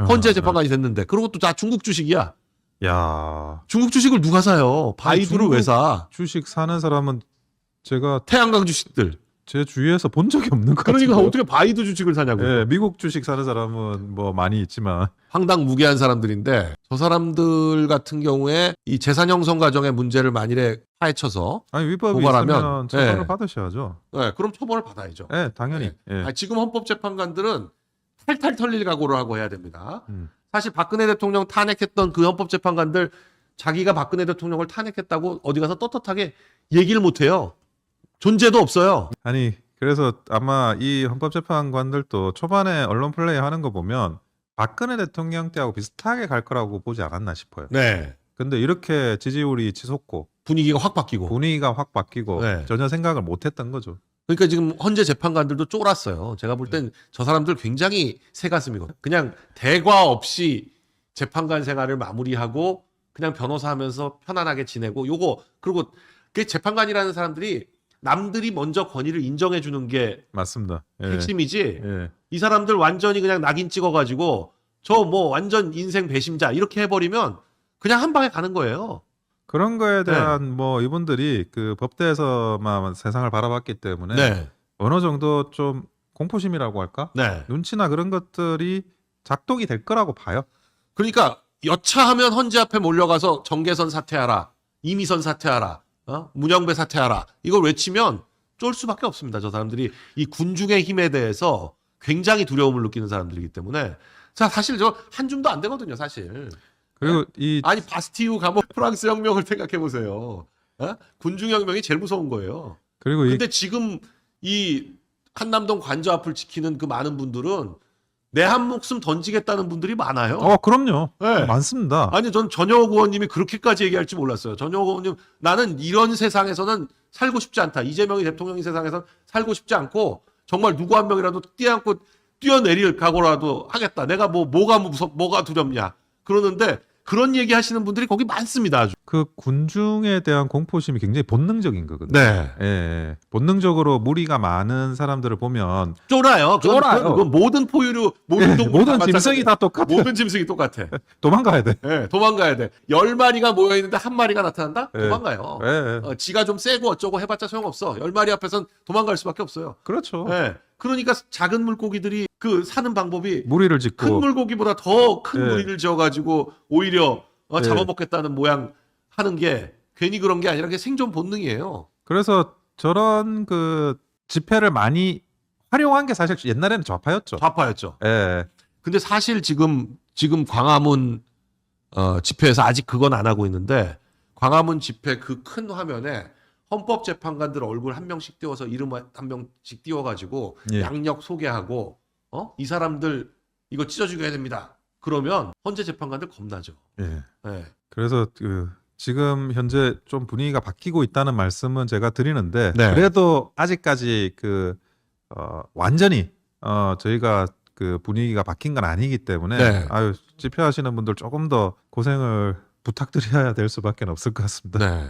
헌재 재판관이 됐는데. 그러고 다 중국 주식이야. 야, 중국 주식을 누가 사요? 바이두를 중국 왜 사? 주식 사는 사람은 제가 태양광 주식들. 제 주위에서 본 적이 없는 것 같아요. 그러니까 어떻게 바이두 주식을 사냐고요. 예, 미국 주식 사는 사람은 뭐 많이 있지만 황당무계한 사람들인데 저 사람들 같은 경우에 이 재산 형성 과정의 문제를 만일에 파헤쳐서 아니 위법이 고발하면, 있으면 처벌을 예. 받으셔야죠. 네, 그럼 처벌을 받아야죠. 예, 당연히. 예. 지금 헌법재판관들은 탈탈 털릴 각오를 하고 해야 됩니다. 음. 사실 박근혜 대통령 탄핵했던 그 헌법재판관들 자기가 박근혜 대통령을 탄핵했다고 어디 가서 떳떳하게 얘기를 못해요. 존재도 없어요. 아니 그래서 아마 이 헌법재판관들도 초반에 언론 플레이 하는 거 보면 박근혜 대통령 때하고 비슷하게 갈 거라고 보지 않았나 싶어요. 네. 근데 이렇게 지지율이 치솟고 분위기가 확 바뀌고. 분위기가 확 바뀌고 네. 전혀 생각을 못 했던 거죠. 그러니까 지금 헌재 재판관들도 쫄았어요. 제가 볼 땐 저 사람들 굉장히 새가슴이거든요. 그냥 대과 없이 재판관 생활을 마무리하고 그냥 변호사 하면서 편안하게 지내고 그리고 그 재판관이라는 사람들이 남들이 먼저 권위를 인정해 주는 게 맞습니다. 예. 핵심이지. 예. 이 사람들 완전히 그냥 낙인 찍어가지고 저 뭐 완전 인생 배심자 이렇게 해버리면 그냥 한 방에 가는 거예요. 그런 거에 대한 뭐 이분들이 그 법대에서만 세상을 바라봤기 때문에 네. 어느 정도 좀 공포심이라고 할까? 네. 눈치나 그런 것들이 작동이 될 거라고 봐요. 그러니까 여차하면 헌재 앞에 몰려가서 정계선 사퇴하라, 이미선 사퇴하라, 문영배 사퇴하라 이걸 외치면 쫄 수밖에 없습니다. 저 사람들이 이 군중의 힘에 대해서 굉장히 두려움을 느끼는 사람들이기 때문에 자 사실 저 한 줌도 안 되거든요. 사실. 그리고 이 아니 바스티유 감옥 프랑스 혁명을 생각해 보세요. 군중 혁명이 제일 무서운 거예요. 그리고 이 근데 지금 이 한남동 관저 앞을 지키는 그 많은 분들은 내 한 목숨 던지겠다는 분들이 많아요. 그럼요. 네. 많습니다. 아니 전 전효옥 의원님이 그렇게까지 얘기할 줄 몰랐어요. 전효옥 의원님 나는 이런 세상에서는 살고 싶지 않다. 이재명이 대통령인 세상에서는 살고 싶지 않고 정말 누구 한 명이라도 뛰어내릴 각오라도 하겠다. 내가 뭐가 두렵냐. 그러는데 그런 얘기 하시는 분들이 거기 많습니다. 아주. 그 군중에 대한 공포심이 굉장히 본능적인 거거든요. 네. 예, 예. 본능적으로 무리가 많은 사람들을 보면 쫄아요. 쫄아요. 그건 모든 포유류, 모든 동물 모든 짐승이 다 똑같아. 모든 짐승이 똑같아. 도망가야 돼. 네, 도망가야 돼. 10마리가 모여 있는데 한 마리가 나타난다? 예. 도망가요. 예, 예. 지가 좀 세고 어쩌고 해봤자 소용없어. 10마리 앞에선 도망갈 수밖에 없어요. 그렇죠. 네. 그러니까 작은 물고기들이 그 사는 방법이 무리를 큰 짓고 물고기보다 더 큰 예. 무리를 지어가지고 오히려 예. 잡아먹겠다는 모양 하는 게 괜히 그런 게 아니라 그게 생존 본능이에요. 그래서 저런 그 집회를 많이 활용한 게 사실 옛날에는 좌파였죠. 좌파였죠. 예. 근데 사실 지금 광화문 집회에서 아직 그건 안 하고 있는데 광화문 집회 그 큰 화면에 헌법재판관들 얼굴 한 명씩 띄워서 이름 한 명씩 띄워가지고 예. 양력 소개하고 이 사람들 이거 찢어 죽여야 됩니다. 그러면 헌재 재판관들 겁나죠. 예. 네. 그래서 그 지금 현재 좀 분위기가 바뀌고 있다는 말씀은 제가 드리는데 네. 그래도 아직까지 그 완전히 저희가 그 분위기가 바뀐 건 아니기 때문에 네. 아유 집회하시는 분들 조금 더 고생을 부탁드려야 될 수밖에 없을 것 같습니다. 네.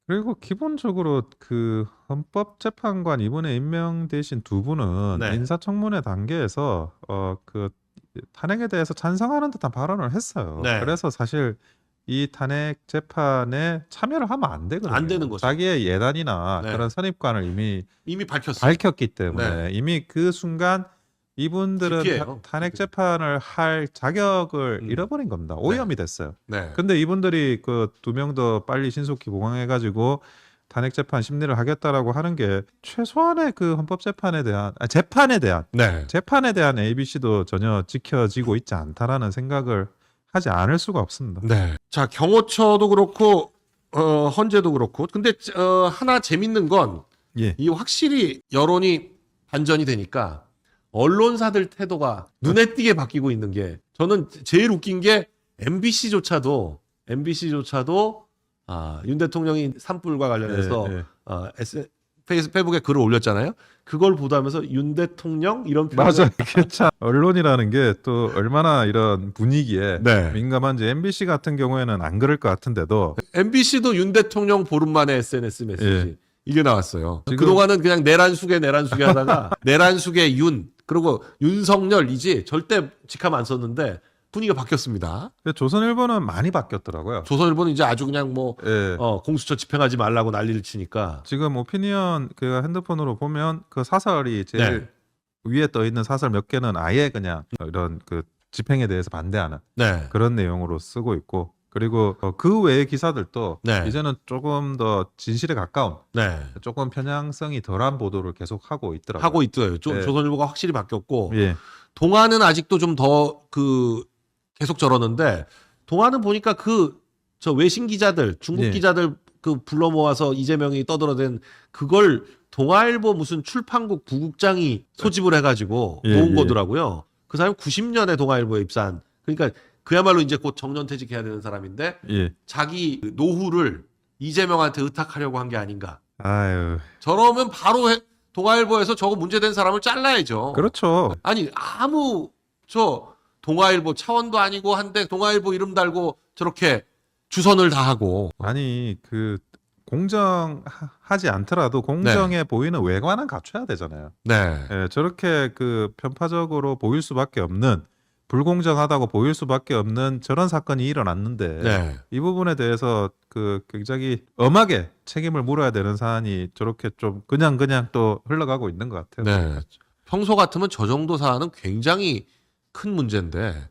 그리고 기본적으로 그 헌법재판관 이번에 임명되신 두 분은 네. 인사청문회 단계에서 그 탄핵에 대해서 찬성하는 듯한 발언을 했어요. 네. 그래서 사실 이 탄핵 재판에 참여를 하면 안 되거든요. 안 되는 거죠. 자기의 예단이나 네. 그런 선입관을 이미 밝혔어요. 밝혔기 때문에 네. 이미 그 순간 이분들은 기피해요. 탄핵 재판을 할 자격을 음. 잃어버린 겁니다. 오염이 됐어요. 네. 근데 이분들이 그 2명 더 빨리 신속히 보강해가지고 탄핵 재판 심리를 하겠다라고 하는 게 최소한의 그 헌법 재판에 대한 네. 재판에 대한 ABC도 전혀 지켜지고 있지 않다라는 생각을 하지 않을 수가 없습니다. 네. 자, 경호처도 그렇고 헌재도 그렇고. 근데 하나 재밌는 건 예. 이 확실히 여론이 반전이 되니까 언론사들 태도가 눈에 띄게 바뀌고 있는 게 저는 제일 웃긴 게 MBC조차도 윤 대통령이 산불과 관련해서 예, 예. 페이스북에 글을 올렸잖아요. 그걸 보도하면서 윤 대통령 이런 표현을 맞아. 이게 참 언론이라는 게 또 얼마나 이런 분위기에 네. 민감한지 MBC 같은 경우에는 안 그럴 것 같은데도 MBC도 윤 대통령 보름 만에 SNS 메시지 예. 이게 나왔어요. 지금- 그동안은 그냥 내란숙에 하다가 내란숙의 윤 그리고 윤석열이지 절대 직함 안 썼는데 분위기가 바뀌었습니다. 조선일보는 많이 바뀌었더라고요. 조선일보는 이제 아주 그냥 뭐 예. 공수처 집행하지 말라고 난리를 치니까 지금 오피니언 그 핸드폰으로 보면 그 사설이 제일 네. 위에 떠 있는 사설 몇 개는 아예 그냥 이런 그 집행에 대해서 반대하는 네. 그런 내용으로 쓰고 있고 그리고 그 외의 기사들도 네. 이제는 조금 더 진실에 가까운 네. 조금 편향성이 덜한 보도를 계속 하고 있더라고요. 하고 있더라고요. 네. 조선일보가 확실히 바뀌었고 예. 동아는 아직도 좀 더 계속 저러는데 동아는 보니까 저 외신 기자들 중국 예. 기자들 불러 모아서 이재명이 떠들어댄 그걸 동아일보 무슨 출판국 부국장이 소집을 해가지고 예, 모은 예. 거더라고요. 그 사람이 90년에 동아일보에 입사한 그러니까 그야말로 이제 곧 정년퇴직해야 되는 사람인데 예. 자기 노후를 이재명한테 의탁하려고 한 게 아닌가. 아유. 저러면 바로 동아일보에서 저거 문제된 사람을 잘라야죠. 그렇죠. 아니 동아일보 차원도 아니고 한데 동아일보 이름 달고 저렇게 주선을 다 하고 아니 그 공정하지 않더라도 공정해 보이는 외관은 갖춰야 되잖아요. 네. 예, 저렇게 그 편파적으로 보일 수밖에 없는 불공정하다고 보일 수밖에 없는 저런 사건이 일어났는데 네. 이 부분에 대해서 그 굉장히 엄하게 책임을 물어야 되는 사안이 저렇게 좀 그냥 또 흘러가고 있는 것 같아요. 네. 평소 같으면 저 정도 사안은 굉장히 큰 문제인데